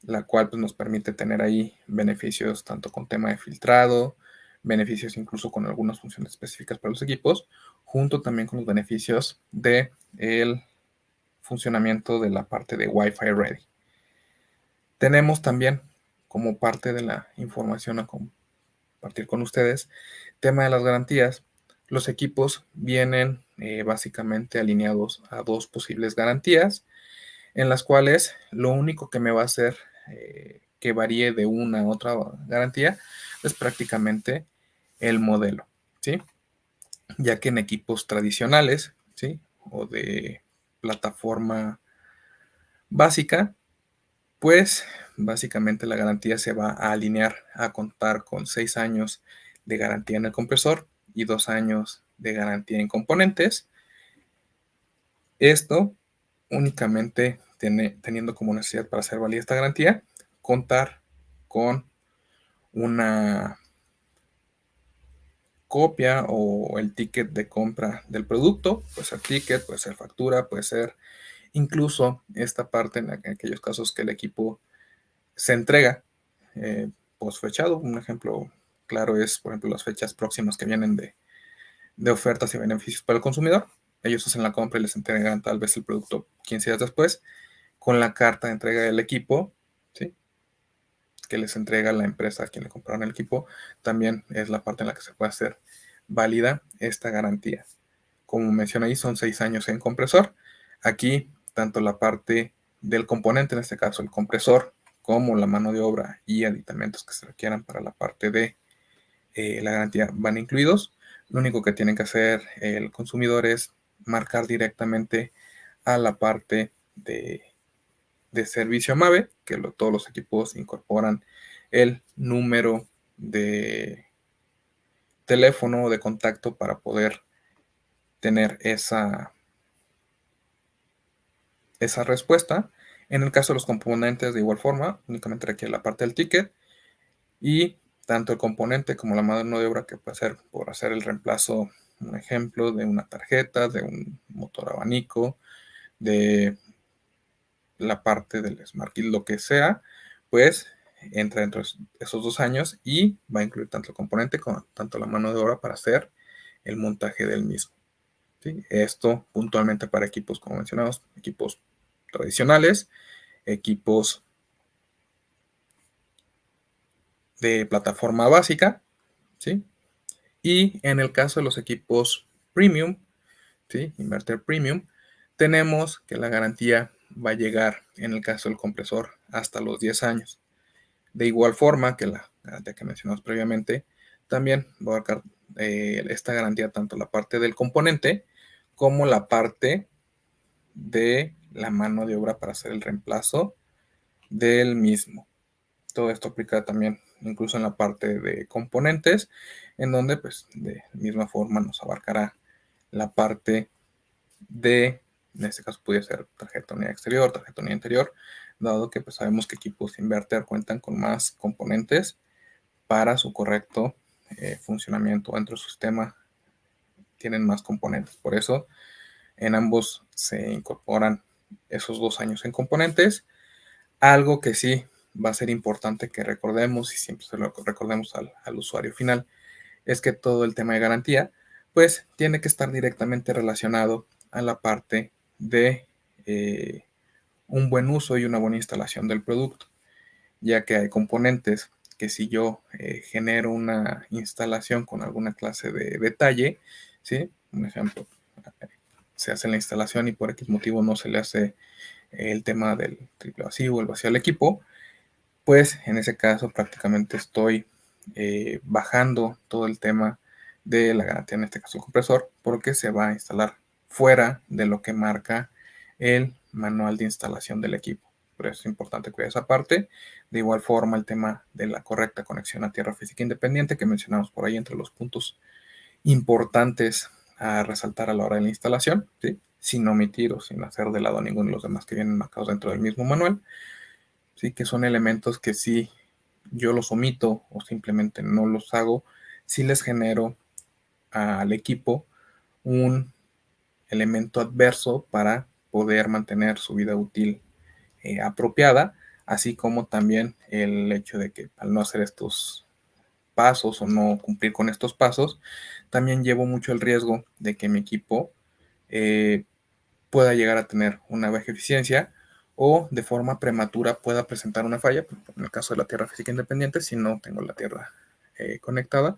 la cual pues, nos permite tener ahí beneficios tanto con tema de filtrado, beneficios incluso con algunas funciones específicas para los equipos, junto también con los beneficios de el funcionamiento de la parte de Wi-Fi Ready. Tenemos también como parte de la información a compartir con ustedes, tema de las garantías. Los equipos vienen básicamente alineados a dos posibles garantías, en las cuales lo único que me va a hacer que varíe de una a otra garantía es prácticamente el modelo, ¿sí? Ya que en equipos tradicionales, ¿sí? O de plataforma básica, pues básicamente la garantía se va a alinear a contar con 6 años de garantía en el compresor y 2 años de garantía en componentes. Esto únicamente teniendo como necesidad para hacer válida esta garantía, contar con una copia o el ticket de compra del producto, puede ser ticket, puede ser factura, puede ser incluso esta parte en aquellos casos que el equipo se entrega posfechado. Un ejemplo claro es, por ejemplo, las fechas próximas que vienen de ofertas y beneficios para el consumidor. Ellos hacen la compra y les entregan tal vez el producto 15 días después con la carta de entrega del equipo, ¿sí?, que les entrega la empresa a quien le compraron el equipo. También es la parte en la que se puede hacer válida esta garantía. Como mencioné ahí, son 6 años en compresor. Aquí, tanto la parte del componente, en este caso el compresor, como la mano de obra y aditamentos que se requieran para la parte de la garantía van incluidos. Lo único que tienen que hacer el consumidor es marcar directamente a la parte de servicio MAVE, que todos los equipos incorporan el número de teléfono de contacto para poder tener esa respuesta. En el caso de los componentes, de igual forma, únicamente requiere la parte del ticket, y tanto el componente como la mano de obra, que puede ser por hacer el reemplazo, un ejemplo, de una tarjeta, de un motor abanico, de la parte del Smart Kit, lo que sea, pues entra dentro de esos 2 años y va a incluir tanto el componente como tanto la mano de obra para hacer el montaje del mismo, ¿sí? Esto puntualmente para equipos, como mencionamos, equipos tradicionales, equipos de plataforma básica, ¿sí? Y en el caso de los equipos premium, ¿sí?, inverter premium, tenemos que la garantía va a llegar, en el caso del compresor, hasta los 10 años. De igual forma que la garantía que mencionamos previamente, también va a abarcar esta garantía tanto la parte del componente como la parte de la mano de obra para hacer el reemplazo del mismo. Todo esto aplica también incluso en la parte de componentes, en donde pues de misma forma nos abarcará la parte de, en este caso puede ser tarjeta unidad exterior, tarjeta unidad interior, dado que pues sabemos que equipos inverter cuentan con más componentes para su correcto funcionamiento dentro de su sistema, tienen más componentes. Por eso en ambos se incorporan esos 2 años en componentes. Algo que sí va a ser importante que recordemos, y siempre se lo recordemos al usuario final, es que todo el tema de garantía pues tiene que estar directamente relacionado a la parte de un buen uso y una buena instalación del producto, ya que hay componentes que si yo genero una instalación con alguna clase de detalle, ¿sí? Un ejemplo, se hace la instalación y por X motivo no se le hace el tema del triple vacío o el vacío al equipo, pues en ese caso prácticamente estoy bajando todo el tema de la garantía, en este caso el compresor, porque se va a instalar fuera de lo que marca el manual de instalación del equipo. Por eso es importante cuidar esa parte. De igual forma, el tema de la correcta conexión a tierra física independiente, que mencionamos por ahí entre los puntos importantes a resaltar a la hora de la instalación, ¿sí?, sin omitir o sin hacer de lado a ninguno de los demás que vienen marcados dentro del mismo manual. Sí, que son elementos que si yo los omito o simplemente no los hago, sí les genero al equipo un elemento adverso para poder mantener su vida útil apropiada, así como también el hecho de que al no hacer estos pasos o no cumplir con estos pasos, también llevo mucho el riesgo de que mi equipo pueda llegar a tener una baja eficiencia o de forma prematura pueda presentar una falla. En el caso de la tierra física independiente, si no tengo la tierra conectada,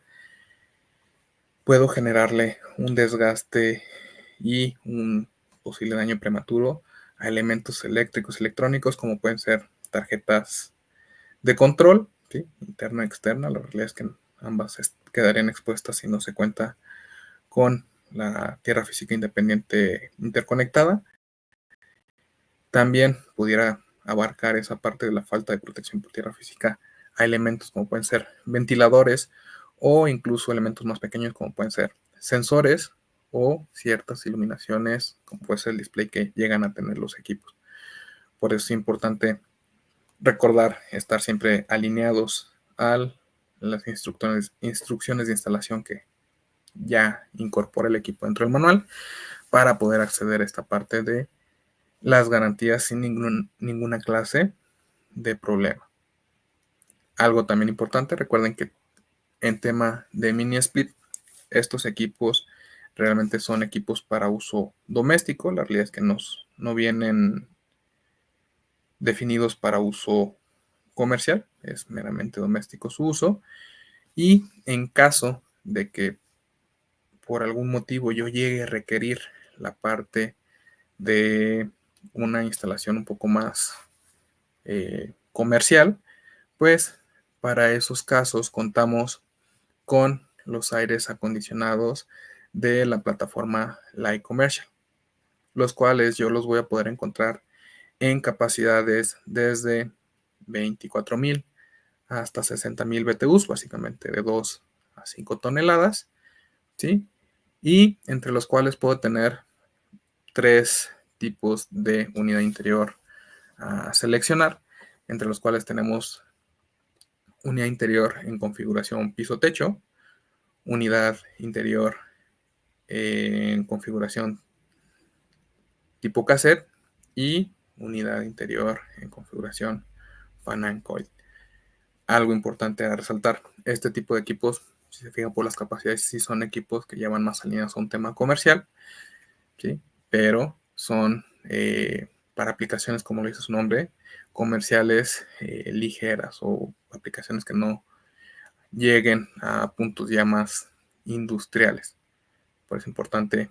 puedo generarle un desgaste y un posible daño prematuro a elementos eléctricos, electrónicos, como pueden ser tarjetas de control, ¿sí?, interna y externa. La realidad es que ambas quedarían expuestas si no se cuenta con la tierra física independiente interconectada. También pudiera abarcar esa parte de la falta de protección por tierra física a elementos como pueden ser ventiladores o incluso elementos más pequeños como pueden ser sensores o ciertas iluminaciones como puede ser el display que llegan a tener los equipos. Por eso es importante recordar estar siempre alineados a las instrucciones de instalación que ya incorpora el equipo dentro del manual para poder acceder a esta parte de las garantías sin ninguna clase de problema. Algo también importante, recuerden que en tema de mini split, estos equipos realmente son equipos para uso doméstico. La realidad es que no vienen definidos para uso comercial, es meramente doméstico su uso. Y en caso de que por algún motivo yo llegue a requerir la parte de una instalación un poco más comercial, pues para esos casos contamos con los aires acondicionados de la plataforma Light Commercial, los cuales yo los voy a poder encontrar en capacidades desde 24,000 hasta 60,000 BTUs, básicamente de 2 a 5 toneladas, ¿sí? Y entre los cuales puedo tener 3 tipos de unidad interior a seleccionar, entre los cuales tenemos unidad interior en configuración piso-techo, unidad interior en configuración tipo cassette y unidad interior en configuración fan and coil. Algo importante a resaltar, este tipo de equipos, si se fijan por las capacidades, sí son equipos que llevan más alineados a un tema comercial, ¿sí? Pero son para aplicaciones, como lo dice su nombre, comerciales ligeras o aplicaciones que no lleguen a puntos ya más industriales. Por eso es importante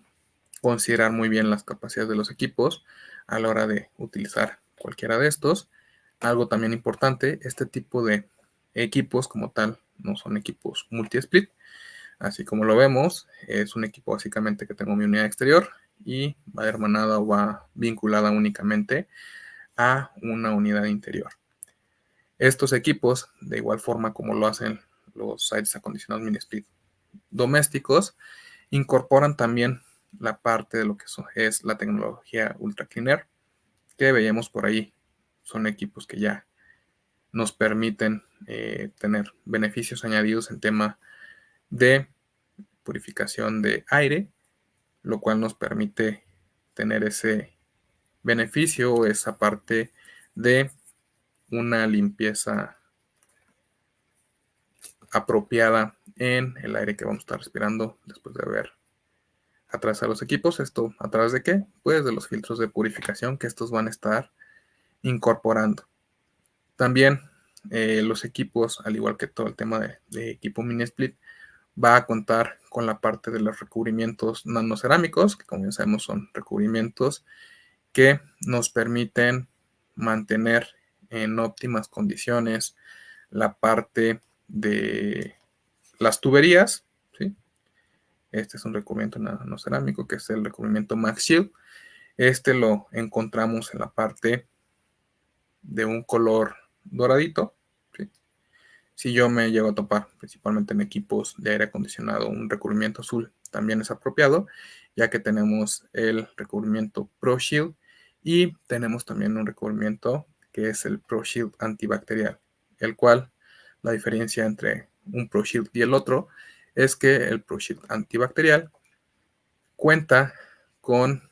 considerar muy bien las capacidades de los equipos a la hora de utilizar cualquiera de estos. Algo también importante, este tipo de equipos como tal no son equipos multi-split, así como lo vemos, es un equipo básicamente que tengo mi unidad exterior y va hermanada o va vinculada únicamente a una unidad interior. Estos equipos, de igual forma como lo hacen los aires acondicionados mini split domésticos, incorporan también la parte de lo que es la tecnología Ultra Clean Air, que veíamos por ahí. Son equipos que ya nos permiten tener beneficios añadidos en tema de purificación de aire, lo cual nos permite tener ese beneficio, esa parte de una limpieza apropiada en el aire que vamos a estar respirando después de haber atravesado los equipos. ¿Esto a través de qué? Pues de los filtros de purificación que estos van a estar incorporando. También los equipos, al igual que todo el tema de equipo mini split, va a contar con la parte de los recubrimientos nanocerámicos, que como ya sabemos son recubrimientos que nos permiten mantener en óptimas condiciones la parte de las tuberías, ¿sí? Este es un recubrimiento nanocerámico que es el recubrimiento Max Shield. Este lo encontramos en la parte de un color doradito, ¿sí? Si yo me llego a topar principalmente en equipos de aire acondicionado, un recubrimiento azul también es apropiado, ya que tenemos el recubrimiento Pro Shield y tenemos también un recubrimiento que es el Pro Shield antibacterial, el cual la diferencia entre un Pro Shield y el otro es que el Pro Shield antibacterial cuenta con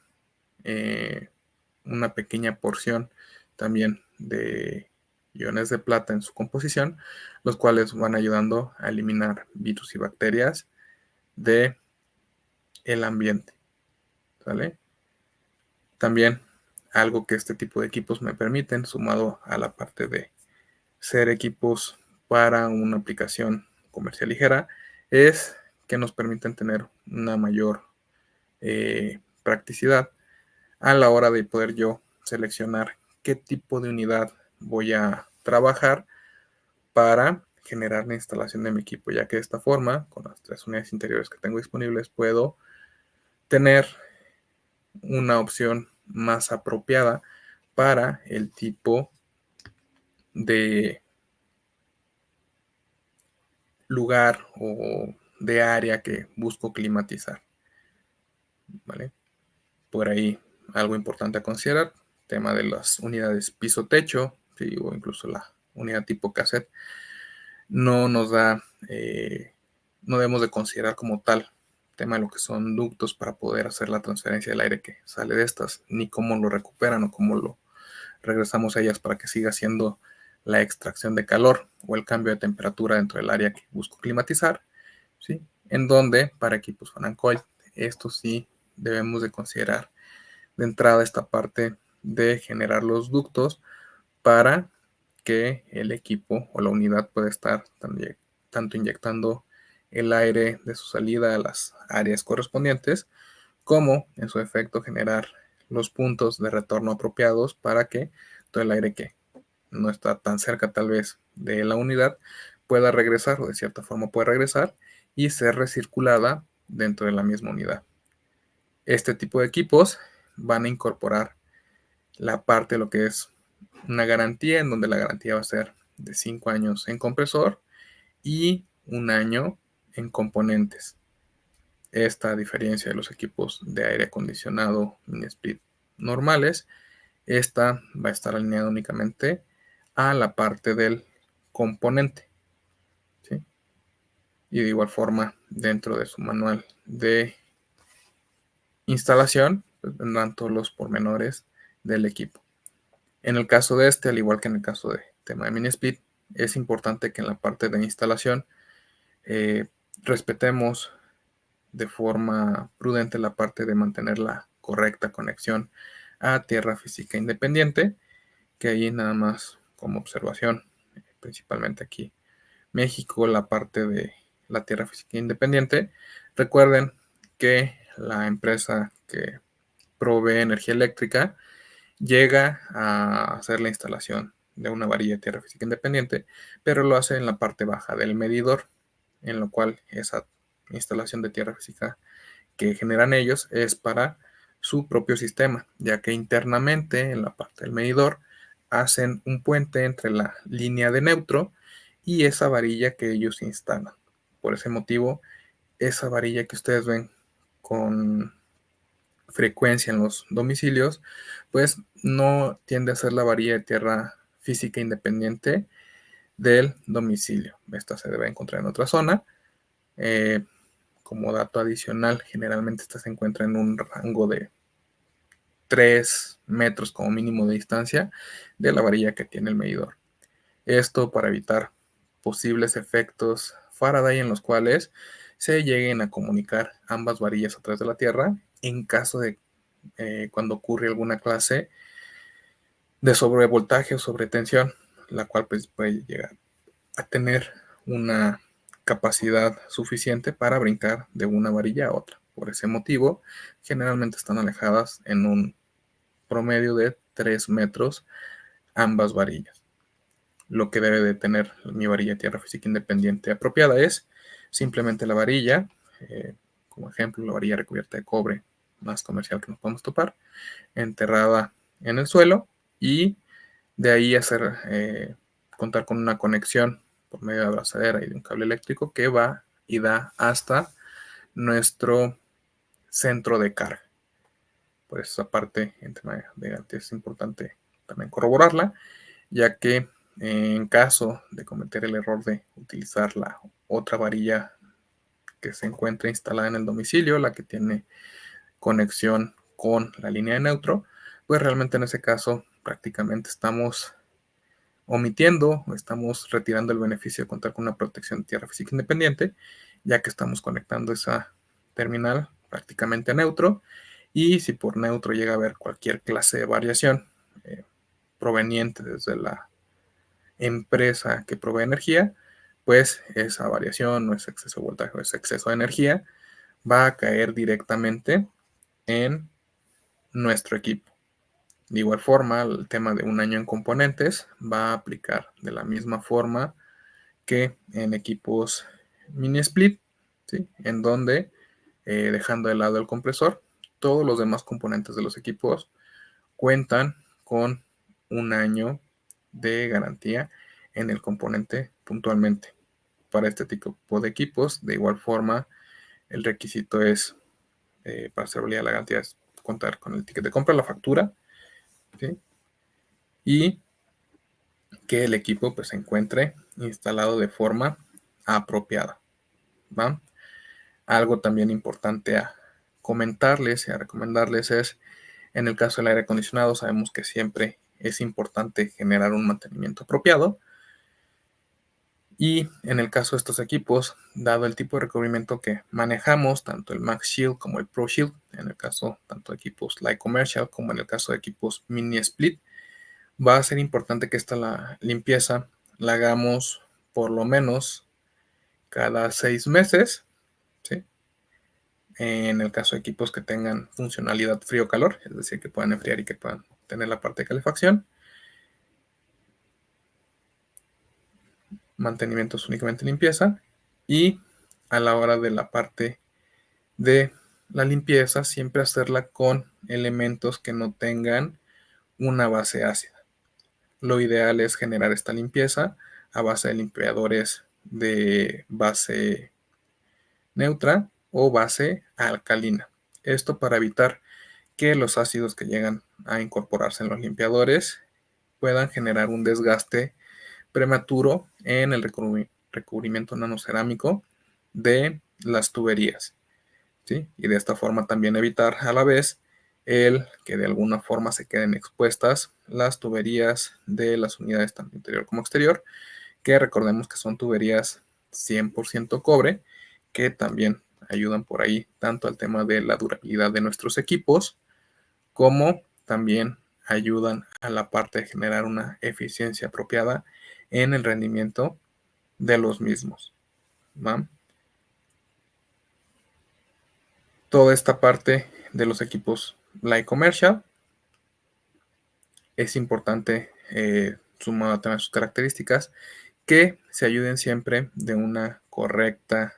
una pequeña porción también de iones de plata en su composición, los cuales van ayudando a eliminar virus y bacterias de el ambiente, ¿sale? También algo que este tipo de equipos me permiten, sumado a la parte de ser equipos para una aplicación comercial ligera, es que nos permiten tener una mayor practicidad a la hora de poder yo seleccionar qué tipo de unidad voy a trabajar para generar la instalación de mi equipo, ya que de esta forma, con las 3 unidades interiores que tengo disponibles, puedo tener una opción más apropiada para el tipo de lugar o de área que busco climatizar, ¿vale? Por ahí algo importante a considerar, tema de las unidades piso-techo, ¿sí? O incluso la unidad tipo cassette, no nos da, no debemos de considerar como tal tema de lo que son ductos para poder hacer la transferencia del aire que sale de estas, ni cómo lo recuperan o cómo lo regresamos a ellas para que siga siendo la extracción de calor o el cambio de temperatura dentro del área que busco climatizar, ¿sí? En donde para equipos fan and coil, esto sí debemos de considerar de entrada esta parte de generar los ductos para que el equipo o la unidad pueda estar tanto inyectando el aire de su salida a las áreas correspondientes, como en su efecto generar los puntos de retorno apropiados para que todo el aire que no está tan cerca tal vez de la unidad pueda regresar o de cierta forma pueda regresar y ser recirculada dentro de la misma unidad. Este tipo de equipos van a incorporar la parte de lo que es una garantía, en donde la garantía va a ser de 5 años en compresor y 1 año en componentes. Esta diferencia de los equipos de aire acondicionado mini split normales, esta va a estar alineada únicamente a la parte del componente, ¿sí? Y de igual forma, dentro de su manual de instalación, pues vendrán todos los pormenores del equipo. En el caso de este, al igual que en el caso de tema de mini split, es importante que en la parte de instalación respetemos de forma prudente la parte de mantener la correcta conexión a tierra física independiente, que ahí nada más como observación, principalmente aquí México, la parte de la tierra física independiente. Recuerden que la empresa que provee energía eléctrica llega a hacer la instalación de una varilla de tierra física independiente, pero lo hace en la parte baja del medidor, en lo cual esa instalación de tierra física que generan ellos es para su propio sistema, ya que internamente en la parte del medidor hacen un puente entre la línea de neutro y esa varilla que ellos instalan. Por ese motivo, esa varilla que ustedes ven con frecuencia en los domicilios, pues no tiende a ser la varilla de tierra física independiente del domicilio. Esta se debe encontrar en otra zona. Como dato adicional, generalmente esta se encuentra en un rango de 3 metros como mínimo de distancia de la varilla que tiene el medidor. Esto para evitar posibles efectos Faraday en los cuales se lleguen a comunicar ambas varillas a través de la Tierra en caso de cuando ocurre alguna clase de sobrevoltaje o sobretensión, la cual pues, puede llegar a tener una capacidad suficiente para brincar de una varilla a otra. Por ese motivo, generalmente están alejadas en un promedio de 3 metros ambas varillas. Lo que debe de tener mi varilla de tierra física independiente apropiada es simplemente la varilla, como ejemplo la varilla recubierta de cobre más comercial que nos podemos topar, enterrada en el suelo y de ahí contar con una conexión por medio de abrazadera y de un cable eléctrico que va y da hasta nuestro centro de carga. Por esa parte, en tema de garantía es importante también corroborarla, ya que en caso de cometer el error de utilizar la otra varilla que se encuentra instalada en el domicilio, la que tiene conexión con la línea de neutro, pues realmente en ese caso prácticamente estamos omitiendo o estamos retirando el beneficio de contar con una protección de tierra física independiente, ya que estamos conectando esa terminal prácticamente a neutro y si por neutro llega a haber cualquier clase de variación proveniente desde la empresa que provee energía, pues esa variación, no es exceso de voltaje, es exceso de energía, va a caer directamente en nuestro equipo. De igual forma, el tema de 1 año en componentes va a aplicar de la misma forma que en equipos mini split, ¿sí? En donde, dejando de lado el compresor, todos los demás componentes de los equipos cuentan con 1 año de garantía en el componente puntualmente. Para este tipo de equipos, de igual forma, el requisito es, para hacer válida la garantía, es contar con el ticket de compra, la factura, ¿sí? Y que el equipo pues, se encuentre instalado de forma apropiada, ¿va? Algo también importante a comentarles y a recomendarles es, en el caso del aire acondicionado, sabemos que siempre es importante generar un mantenimiento apropiado. Y en el caso de estos equipos, dado el tipo de recubrimiento que manejamos, tanto el Max Shield como el Pro Shield, en el caso tanto de equipos Light Commercial como en el caso de equipos Mini Split, va a ser importante que esta limpieza la hagamos por lo menos cada 6 meses, ¿sí? En el caso de equipos que tengan funcionalidad frío-calor, es decir, que puedan enfriar y que puedan tener la parte de calefacción. Mantenimientos únicamente limpieza. Y a la hora de la parte de la limpieza, siempre hacerla con elementos que no tengan una base ácida. Lo ideal es generar esta limpieza a base de limpiadores de base neutra o base alcalina. Esto para evitar que los ácidos que llegan a incorporarse en los limpiadores puedan generar un desgaste prematuro en el recubrimiento nanocerámico de las tuberías, ¿sí? Y de esta forma también evitar a la vez el que de alguna forma se queden expuestas las tuberías de las unidades tanto interior como exterior, que recordemos que son tuberías 100% cobre, que también ayudan por ahí tanto al tema de la durabilidad de nuestros equipos, como también ayudan a la parte de generar una eficiencia apropiada en el rendimiento de los mismos, ¿va? Toda esta parte de los equipos Light Commercial es importante, sumado a todas sus características, que se ayuden siempre de una correcta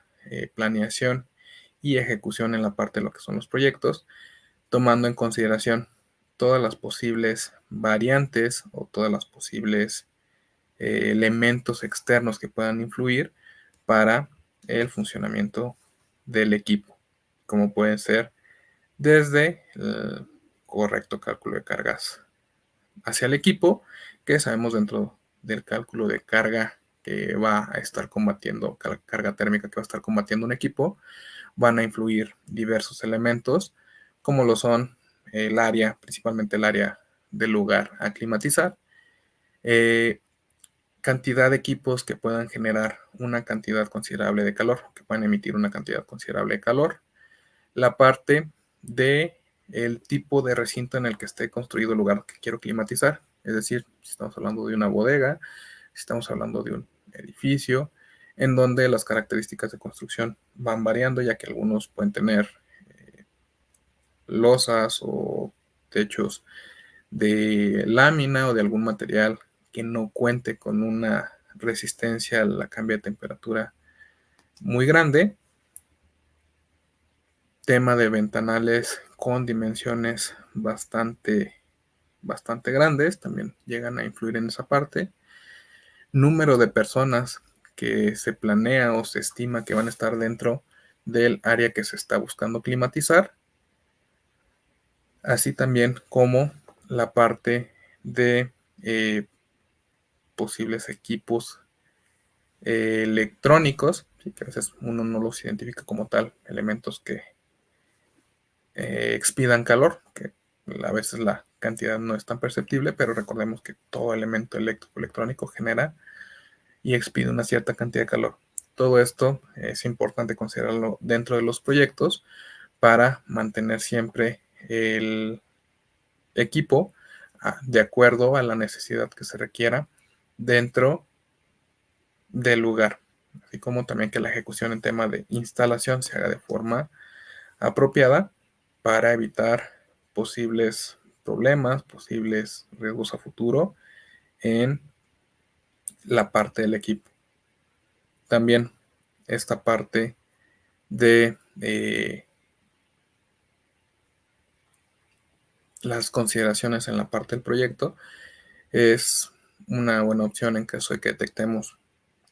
planeación y ejecución en la parte de lo que son los proyectos, tomando en consideración todas las posibles variantes o todas las posibles elementos externos que puedan influir para el funcionamiento del equipo, como pueden ser desde el correcto cálculo de cargas hacia el equipo, que sabemos dentro del cálculo de carga que va a estar combatiendo, carga térmica que va a estar combatiendo un equipo, van a influir diversos elementos, como lo son el área, principalmente el área del lugar a climatizar, cantidad de equipos que puedan generar una cantidad considerable de calor, que puedan emitir una cantidad considerable de calor, la parte de el tipo de recinto en el que esté construido el lugar que quiero climatizar, es decir, si estamos hablando de una bodega, si estamos hablando de un edificio, en donde las características de construcción van variando, ya que algunos pueden tener losas o techos de lámina o de algún material que no cuente con una resistencia a la cambio de temperatura muy grande. Tema de ventanales con dimensiones bastante grandes, también llegan a influir en esa parte. Número de personas que se planea o se estima que van a estar dentro del área que se está buscando climatizar, así también como la parte de posibles equipos electrónicos, ¿sí? Que a veces uno no los identifica como tal, elementos que expidan calor, que a veces la cantidad no es tan perceptible, pero recordemos que todo elemento electrónico genera y expide una cierta cantidad de calor. Todo esto es importante considerarlo dentro de los proyectos para mantener siempre el equipo de acuerdo a la necesidad que se requiera dentro del lugar, así como también que la ejecución en tema de instalación se haga de forma apropiada para evitar posibles problemas, posibles riesgos a futuro en la parte del equipo. También esta parte de las consideraciones en la parte del proyecto es una buena opción en caso de que detectemos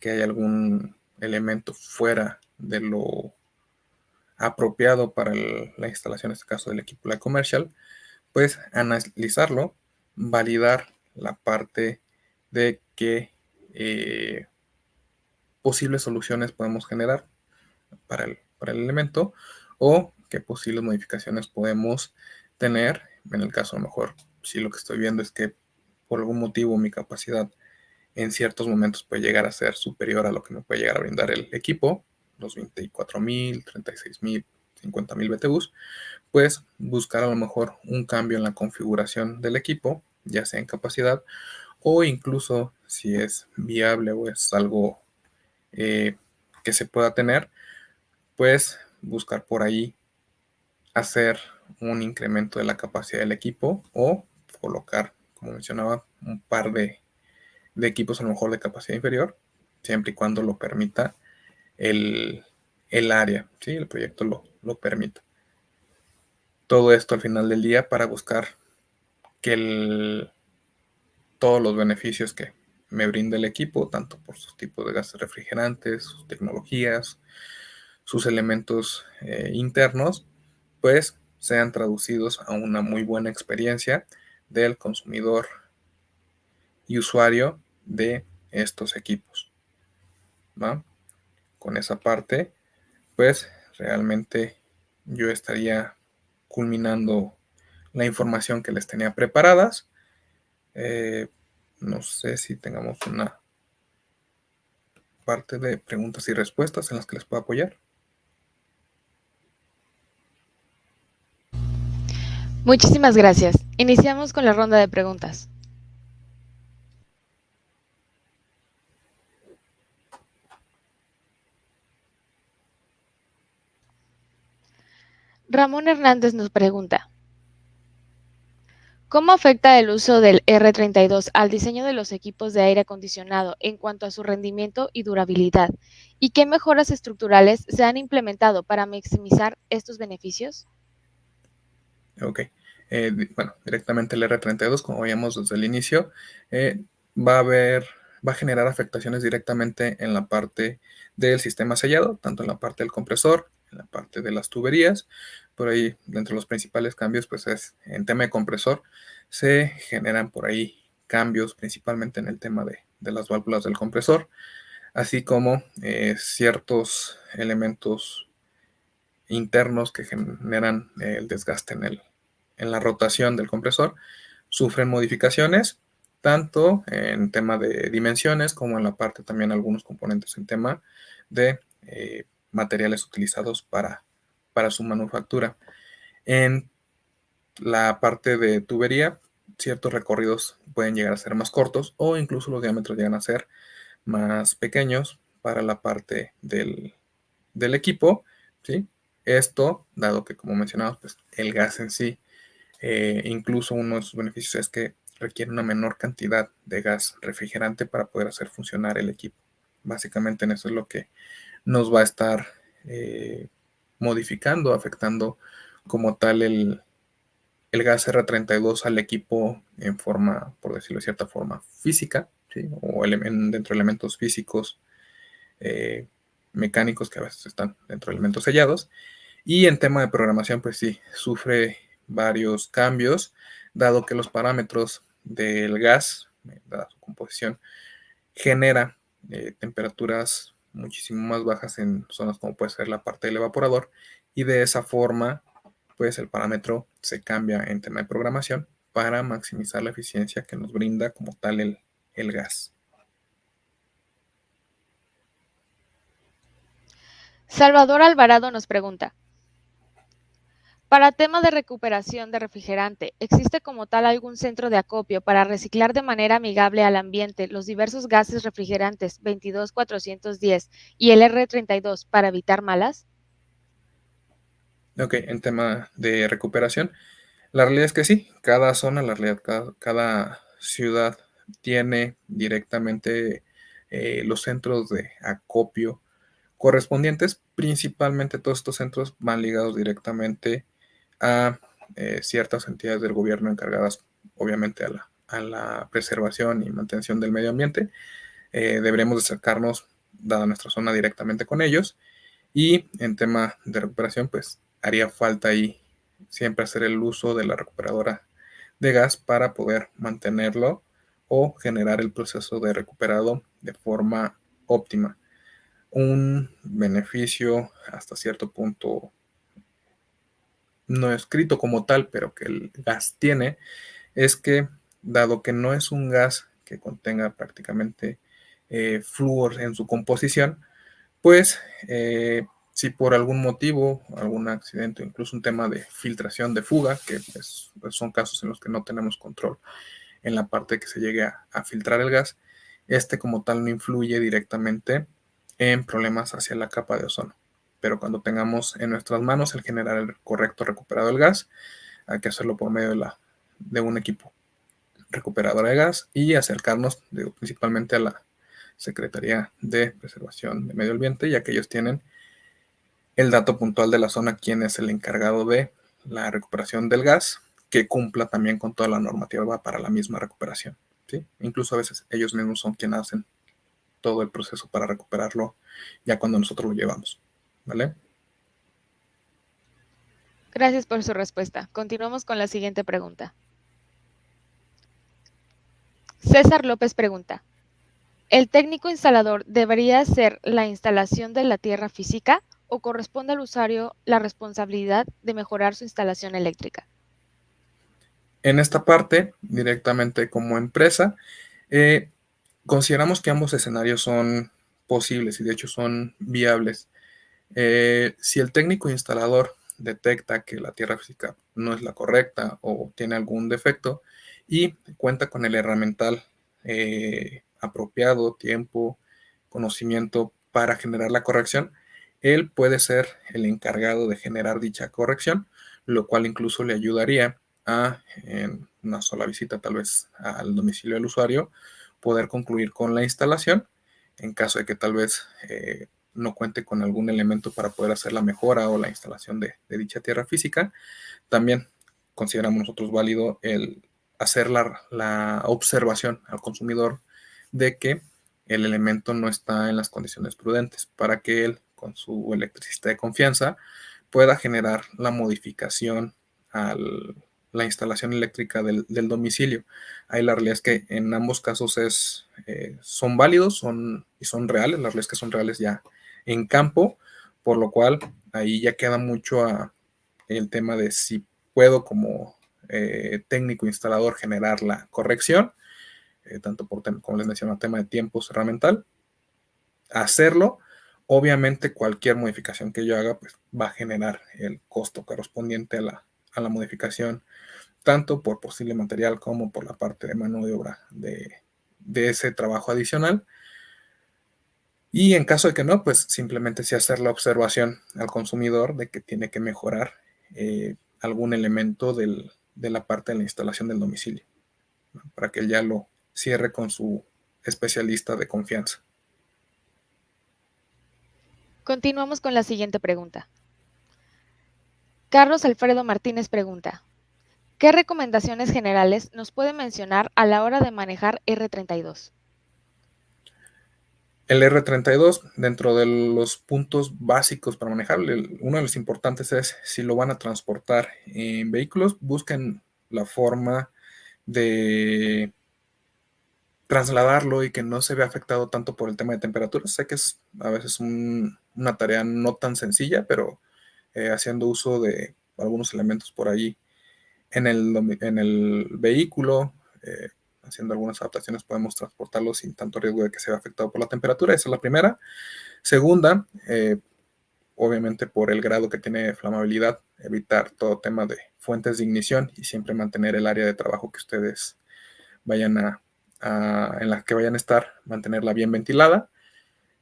que hay algún elemento fuera de lo apropiado para la instalación, en este caso del equipo Light Commercial, pues analizarlo, validar la parte de qué posibles soluciones podemos generar para para el elemento, o qué posibles modificaciones podemos tener. En el caso, a lo mejor, si lo que estoy viendo es que por algún motivo mi capacidad en ciertos momentos puede llegar a ser superior a lo que me puede llegar a brindar el equipo, los 24.000, 36.000, 50.000 BTUs, pues buscar a lo mejor un cambio en la configuración del equipo, ya sea en capacidad o incluso si es viable o es algo que se pueda tener, pues buscar por ahí hacer un incremento de la capacidad del equipo o colocar, como mencionaba, un par de equipos a lo mejor de capacidad inferior, siempre y cuando lo permita el, el área, ¿sí? El proyecto lo permita. Todo esto al final del día para buscar que todos los beneficios que me brinda el equipo, tanto por sus tipos de gases refrigerantes, sus tecnologías, sus elementos internos, pues sean traducidos a una muy buena experiencia del consumidor y usuario de estos equipos, ¿va? Con esa parte, pues realmente yo estaría culminando la información que les tenía preparadas. No sé si tengamos una parte de preguntas y respuestas en las que les pueda apoyar. Muchísimas gracias. Iniciamos con la ronda de preguntas. Ramón Hernández nos pregunta, ¿cómo afecta el uso del R32 al diseño de los equipos de aire acondicionado en cuanto a su rendimiento y durabilidad? ¿Y qué mejoras estructurales se han implementado para maximizar estos beneficios? Ok. Bueno, directamente el R32, como veíamos desde el inicio, eh, va a haber, va a generar afectaciones directamente en la parte del sistema sellado, tanto en la parte del compresor, en la parte de las tuberías. Por ahí, dentro de los principales cambios, pues es en tema de compresor, se generan por ahí cambios, principalmente en el tema de las válvulas del compresor, así como ciertos elementos internos que generan el desgaste en la rotación del compresor, sufren modificaciones, tanto en tema de dimensiones como en la parte también algunos componentes en tema de materiales utilizados para su manufactura. En la parte de tubería, ciertos recorridos pueden llegar a ser más cortos o incluso los diámetros llegan a ser más pequeños para la parte del equipo, ¿sí? Esto, dado que como mencionamos, pues el gas en sí, incluso uno de sus beneficios es que requiere una menor cantidad de gas refrigerante para poder hacer funcionar el equipo. Básicamente en eso es lo que nos va a estar modificando, afectando como tal el gas R32 al equipo en forma, por decirlo de cierta forma, física, ¿sí? O dentro de elementos físicos eh, mecánicos que a veces están dentro de elementos sellados. Y en tema de programación, pues sí, sufre varios cambios, dado que los parámetros del gas, dada su composición, genera temperaturas muchísimo más bajas en zonas como puede ser la parte del evaporador, y de esa forma, pues el parámetro se cambia en tema de programación para maximizar la eficiencia que nos brinda como tal el gas. Salvador Alvarado nos pregunta, para tema de recuperación de refrigerante, ¿existe como tal algún centro de acopio para reciclar de manera amigable al ambiente los diversos gases refrigerantes 22410 y el R32 para evitar malas? Ok, en tema de recuperación, la realidad es que sí, cada zona, la realidad, cada ciudad tiene directamente los centros de acopio correspondientes. Principalmente todos estos centros van ligados directamente a ciertas entidades del gobierno encargadas, obviamente, a la preservación y mantención del medio ambiente. Deberemos acercarnos, dada nuestra zona, directamente con ellos. Y en tema de recuperación, pues haría falta ahí siempre hacer el uso de la recuperadora de gas para poder mantenerlo o generar el proceso de recuperado de forma óptima. un beneficio hasta cierto punto no escrito como tal, pero que el gas tiene, es que dado que no es un gas que contenga prácticamente flúor en su composición, pues si por algún motivo, algún accidente, incluso un tema de filtración de fuga, que pues son casos en los que no tenemos control en la parte que se llegue a filtrar el gas, este como tal no influye directamente en problemas hacia la capa de ozono. Pero cuando tengamos en nuestras manos el generar el correcto recuperado del gas, hay que hacerlo por medio de un equipo recuperador de gas y acercarnos principalmente a la Secretaría de Preservación de Medio Ambiente, ya que ellos tienen el dato puntual de la zona, quién es el encargado de la recuperación del gas, que cumpla también con toda la normativa para la misma recuperación. ¿Sí? Incluso a veces ellos mismos son quienes hacen todo el proceso para recuperarlo ya cuando nosotros lo llevamos. ¿Vale? Gracias por su respuesta. Continuamos con la siguiente pregunta. César López pregunta, ¿el técnico instalador debería hacer la instalación de la tierra física o corresponde al usuario la responsabilidad de mejorar su instalación eléctrica? En esta parte, directamente como empresa, consideramos que ambos escenarios son posibles y de hecho son viables. Si el técnico instalador detecta que la tierra física no es la correcta o tiene algún defecto y cuenta con el herramental apropiado, tiempo, conocimiento para generar la corrección, él puede ser el encargado de generar dicha corrección, lo cual incluso le ayudaría a, en una sola visita tal vez al domicilio del usuario, poder concluir con la instalación en caso de que tal vez no cuente con algún elemento para poder hacer la mejora o la instalación de dicha tierra física. También consideramos nosotros válido el hacer la observación al consumidor de que el elemento no está en las condiciones prudentes para que él, con su electricista de confianza, pueda generar la modificación a la instalación eléctrica del domicilio. Ahí la realidad es que en ambos casos son válidos y son reales, las realidad es que son reales ya en campo, por lo cual ahí ya queda mucho el tema de si puedo como técnico instalador generar la corrección, tanto por, como les mencioné, tema de tiempos herramental, hacerlo. Obviamente cualquier modificación que yo haga pues, va a generar el costo correspondiente a la modificación, tanto por posible material como por la parte de mano de obra de ese trabajo adicional. Y en caso de que no, pues simplemente sí hacer la observación al consumidor de que tiene que mejorar algún elemento de la parte de la instalación del domicilio, ¿no? Para que él ya lo cierre con su especialista de confianza. Continuamos con la siguiente pregunta. Carlos Alfredo Martínez pregunta, ¿qué recomendaciones generales nos puede mencionar a la hora de manejar R32? El R32, dentro de los puntos básicos para manejarlo, uno de los importantes es si lo van a transportar en vehículos, busquen la forma de trasladarlo y que no se vea afectado tanto por el tema de temperatura. Sé que es a veces una tarea no tan sencilla, pero haciendo uso de algunos elementos por ahí en el vehículo, haciendo algunas adaptaciones, podemos transportarlo sin tanto riesgo de que se vea afectado por la temperatura. Esa es la primera. Segunda, obviamente por el grado que tiene flamabilidad, evitar todo tema de fuentes de ignición y siempre mantener el área de trabajo que ustedes vayan en la que vayan a estar, mantenerla bien ventilada.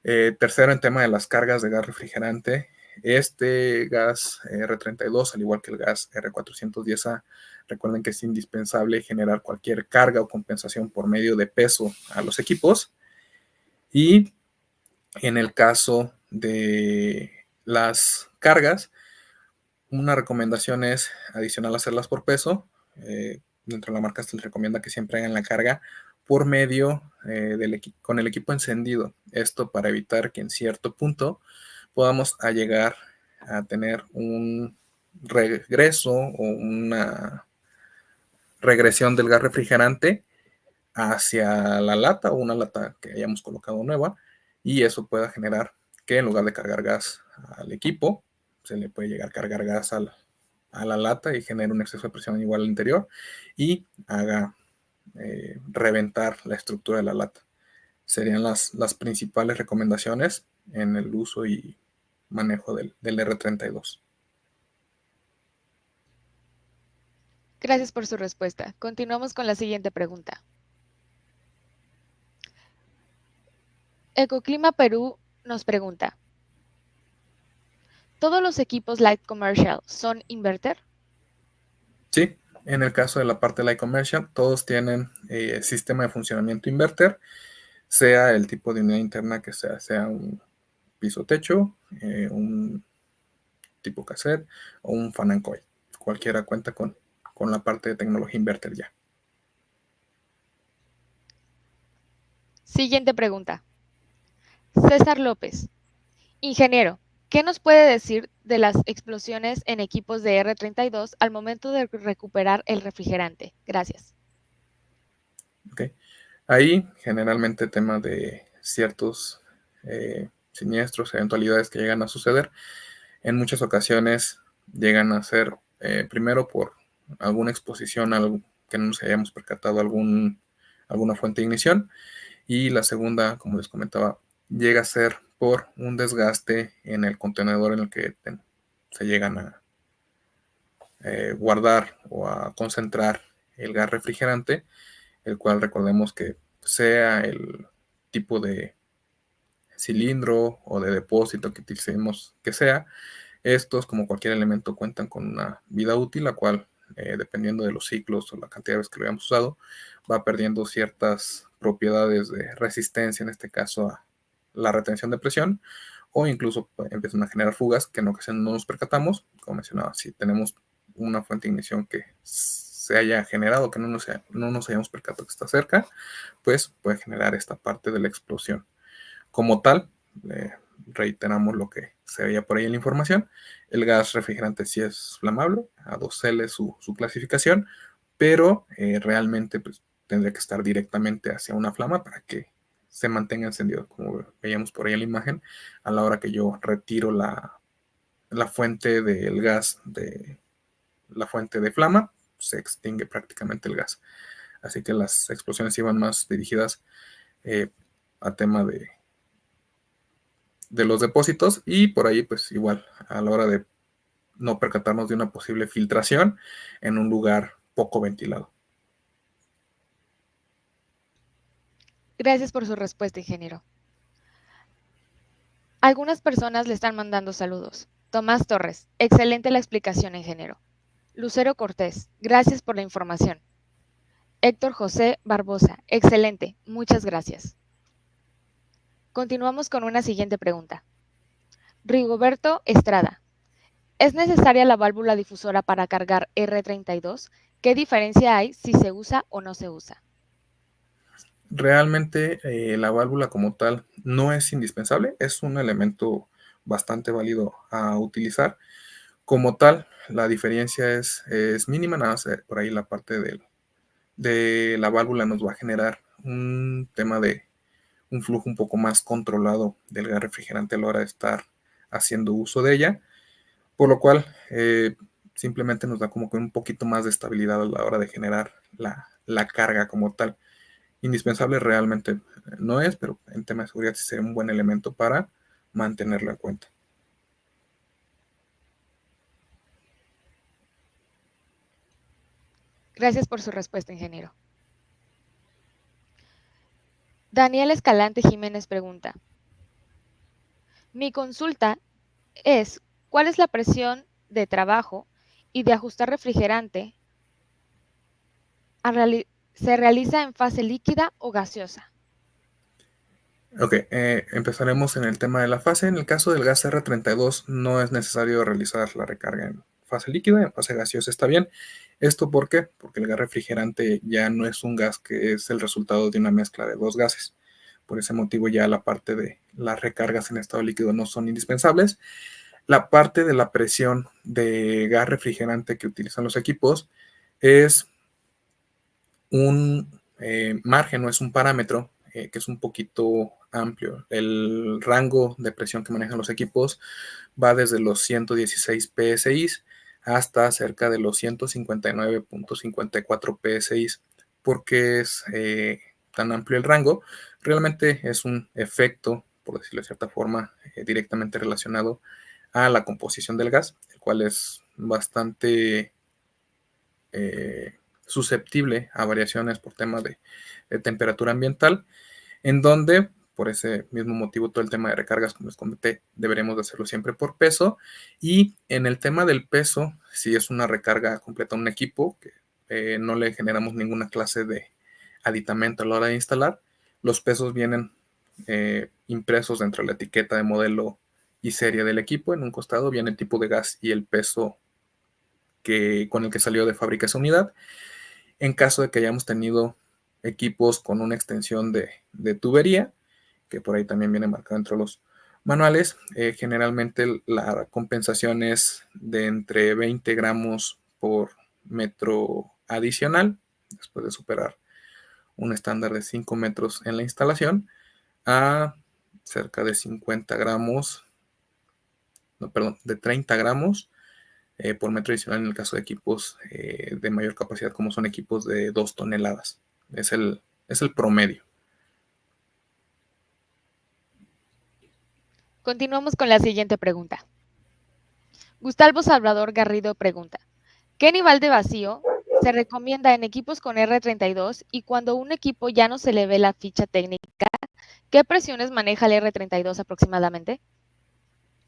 Tercero, en tema de las cargas de gas refrigerante, este gas R32, al igual que el gas R410A, recuerden que es indispensable generar cualquier carga o compensación por medio de peso a los equipos. Y en el caso de las cargas, una recomendación es adicional hacerlas por peso. Dentro de la marca se les recomienda que siempre hagan la carga por medio con el equipo encendido. Esto para evitar que en cierto punto podamos llegar a tener un regreso o una regresión del gas refrigerante hacia la lata o una lata que hayamos colocado nueva y eso pueda generar que en lugar de cargar gas al equipo, se le puede llegar a cargar gas a la lata y genere un exceso de presión igual al interior y haga reventar la estructura de la lata. Serían las principales recomendaciones en el uso y manejo del R32. Gracias por su respuesta. Continuamos con la siguiente pregunta. Ecoclima Perú nos pregunta, ¿todos los equipos Light Commercial son inverter? Sí, en el caso de la parte de Light Commercial, todos tienen sistema de funcionamiento inverter, sea el tipo de unidad interna que sea un piso-techo, un tipo cassette o un fan and coil. Cualquiera cuenta con la parte de tecnología inverter ya. Siguiente pregunta. César López, ingeniero, ¿qué nos puede decir de las explosiones en equipos de R32 al momento de recuperar el refrigerante? Gracias. Okay. Ahí generalmente tema de ciertos siniestros, eventualidades que llegan a suceder, en muchas ocasiones llegan a ser primero por alguna exposición, algo que no nos hayamos percatado, alguna fuente de ignición, y la segunda, como les comentaba, llega a ser por un desgaste en el contenedor en el que se llegan a guardar o a concentrar el gas refrigerante, el cual recordemos que sea el tipo de cilindro o de depósito que utilicemos que sea, estos, como cualquier elemento, cuentan con una vida útil, la cual, dependiendo de los ciclos o la cantidad de veces que lo hayamos usado, va perdiendo ciertas propiedades de resistencia, en este caso a la retención de presión, o incluso empiezan a generar fugas que en ocasiones no nos percatamos. Como mencionaba, si tenemos una fuente de ignición que se haya generado, que no nos hayamos percatado que está cerca, pues puede generar esta parte de la explosión. Como tal, reiteramos lo que se veía por ahí en la información, el gas refrigerante sí es flamable, a 2L su clasificación, pero realmente pues, tendría que estar directamente hacia una flama para que se mantenga encendido, como veíamos por ahí en la imagen, a la hora que yo retiro la fuente del gas de la fuente de flama, se extingue prácticamente el gas. Así que las explosiones iban más dirigidas a tema de los depósitos y por ahí pues igual a la hora de no percatarnos de una posible filtración en un lugar poco ventilado. Gracias por su respuesta, ingeniero. Algunas personas le están mandando saludos. Tomás Torres, excelente la explicación, ingeniero. Lucero Cortés, gracias por la información. Héctor José Barbosa, excelente, muchas gracias. Continuamos con una siguiente pregunta. Rigoberto Estrada, ¿es necesaria la válvula difusora para cargar R32? ¿Qué diferencia hay si se usa o no se usa? Realmente la válvula como tal no es indispensable, es un elemento bastante válido a utilizar. Como tal, la diferencia es mínima, nada más por ahí la parte de la válvula nos va a generar un tema de un flujo un poco más controlado del gas refrigerante a la hora de estar haciendo uso de ella, por lo cual simplemente nos da como que un poquito más de estabilidad a la hora de generar la carga como tal. Indispensable realmente no es, pero en tema de seguridad sí sería un buen elemento para mantenerlo en cuenta. Gracias por su respuesta, ingeniero. Daniel Escalante Jiménez pregunta, mi consulta es, ¿cuál es la presión de trabajo y de ajustar refrigerante se realiza en fase líquida o gaseosa? Ok, empezaremos en el tema de la fase. En el caso del gas R32 no es necesario realizar la recarga en fase líquida, en fase gaseosa está bien. ¿Esto por qué? Porque el gas refrigerante ya no es un gas que es el resultado de una mezcla de dos gases. Por ese motivo ya la parte de las recargas en estado líquido no son indispensables. La parte de la presión de gas refrigerante que utilizan los equipos es un margen, no es un parámetro que es un poquito amplio. El rango de presión que manejan los equipos va desde los 116 PSI hasta cerca de los 159.54 PSI. ¿Por qué es tan amplio el rango? Realmente es un efecto, por decirlo de cierta forma, directamente relacionado a la composición del gas, el cual es bastante susceptible a variaciones por tema de temperatura ambiental, en donde, por ese mismo motivo, todo el tema de recargas, como les comenté, deberemos de hacerlo siempre por peso. Y en el tema del peso, si es una recarga completa a un equipo, que no le generamos ninguna clase de aditamento a la hora de instalar, los pesos vienen impresos dentro de la etiqueta de modelo y serie del equipo. En un costado viene el tipo de gas y el peso con el que salió de fábrica esa unidad. En caso de que hayamos tenido equipos con una extensión de tubería, que por ahí también viene marcado entre los manuales, generalmente la compensación es de entre 20 gramos por metro adicional, después de superar un estándar de 5 metros en la instalación, a cerca de 50 gramos, no, perdón, de 30 gramos por metro adicional en el caso de equipos de mayor capacidad, como son equipos de 2 toneladas. Es el promedio. Continuamos con la siguiente pregunta. Gustavo Salvador Garrido pregunta, ¿qué nivel de vacío se recomienda en equipos con R32 y cuando un equipo ya no se le ve la ficha técnica, qué presiones maneja el R32 aproximadamente?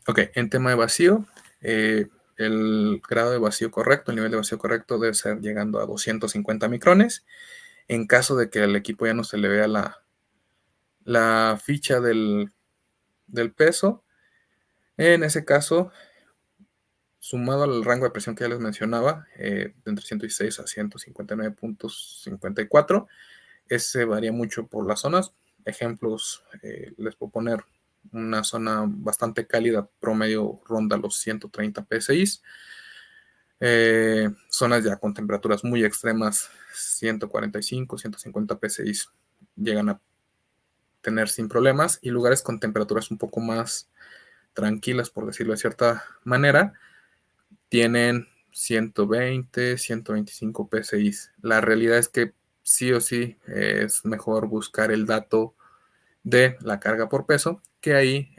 Ok, en tema de vacío, el grado de vacío correcto, el nivel de vacío correcto debe ser llegando a 250 micrones. En caso de que al equipo ya no se le vea la ficha del peso, en ese caso, sumado al rango de presión que ya les mencionaba, de entre 116 a 159.54, ese varía mucho por las zonas. Ejemplos, les puedo poner una zona bastante cálida, promedio ronda los 130 PSI. Zonas ya con temperaturas muy extremas, 145, 150 PSI llegan a tener sin problemas. Y lugares con temperaturas un poco más tranquilas, por decirlo de cierta manera, tienen 120, 125 PSI. La realidad es que sí o sí es mejor buscar el dato de la carga por peso, que ahí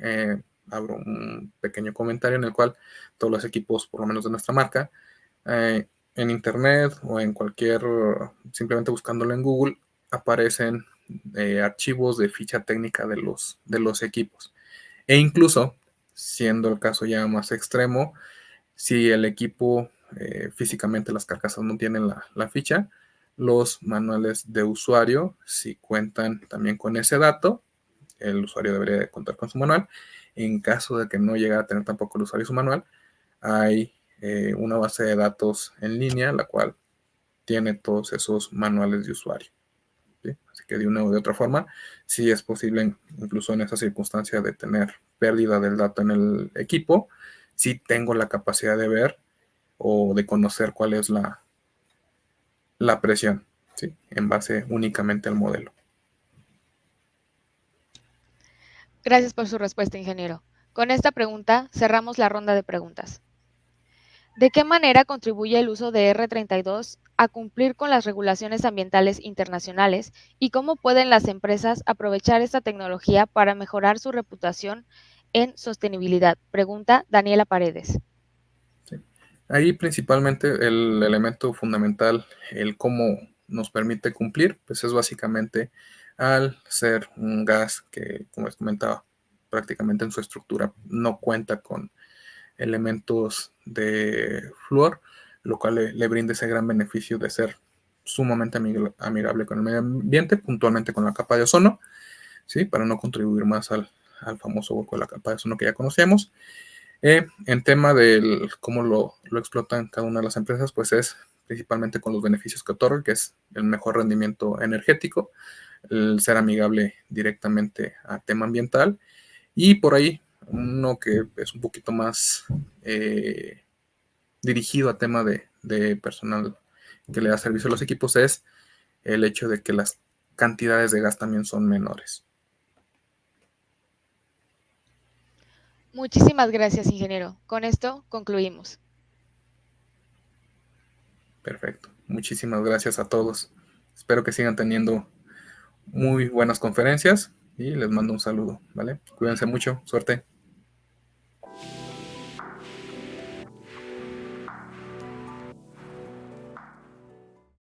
abro un pequeño comentario en el cual todos los equipos, por lo menos de nuestra marca, en internet o en cualquier, simplemente buscándolo en Google, aparecen archivos de ficha técnica de los equipos. E incluso, siendo el caso ya más extremo, si el equipo físicamente las carcasas no tienen la ficha, los manuales de usuario, si cuentan también con ese dato, el usuario debería de contar con su manual. En caso de que no llegue a tener tampoco el usuario su manual, hay una base de datos en línea, la cual tiene todos esos manuales de usuario. ¿Sí? Así que de una u de otra forma, sí es posible, incluso en esa circunstancia de tener pérdida del dato en el equipo, sí tengo la capacidad de ver o de conocer cuál es la presión, ¿sí? En base únicamente al modelo. Gracias por su respuesta, ingeniero. Con esta pregunta cerramos la ronda de preguntas. ¿De qué manera contribuye el uso de R32 a cumplir con las regulaciones ambientales internacionales y cómo pueden las empresas aprovechar esta tecnología para mejorar su reputación en sostenibilidad? Pregunta Daniela Paredes. ¿Sí? Ahí principalmente el elemento fundamental, el cómo nos permite cumplir, pues es básicamente al ser un gas que, como les comentaba, prácticamente en su estructura no cuenta con elementos de flúor, lo cual le brinda ese gran beneficio de ser sumamente amigable con el medio ambiente, puntualmente con la capa de ozono, ¿sí? Para no contribuir más al famoso hueco de la capa de ozono que ya conocíamos. En tema de cómo lo explotan cada una de las empresas, pues es principalmente con los beneficios que otorga, que es el mejor rendimiento energético, el ser amigable directamente a tema ambiental y por ahí uno que es un poquito más dirigido a tema de personal que le da servicio a los equipos es el hecho de que las cantidades de gas también son menores. Muchísimas gracias, ingeniero. Con esto concluimos. Perfecto. Muchísimas gracias a todos. Espero que sigan teniendo muy buenas conferencias y les mando un saludo, ¿vale? Cuídense mucho. Suerte.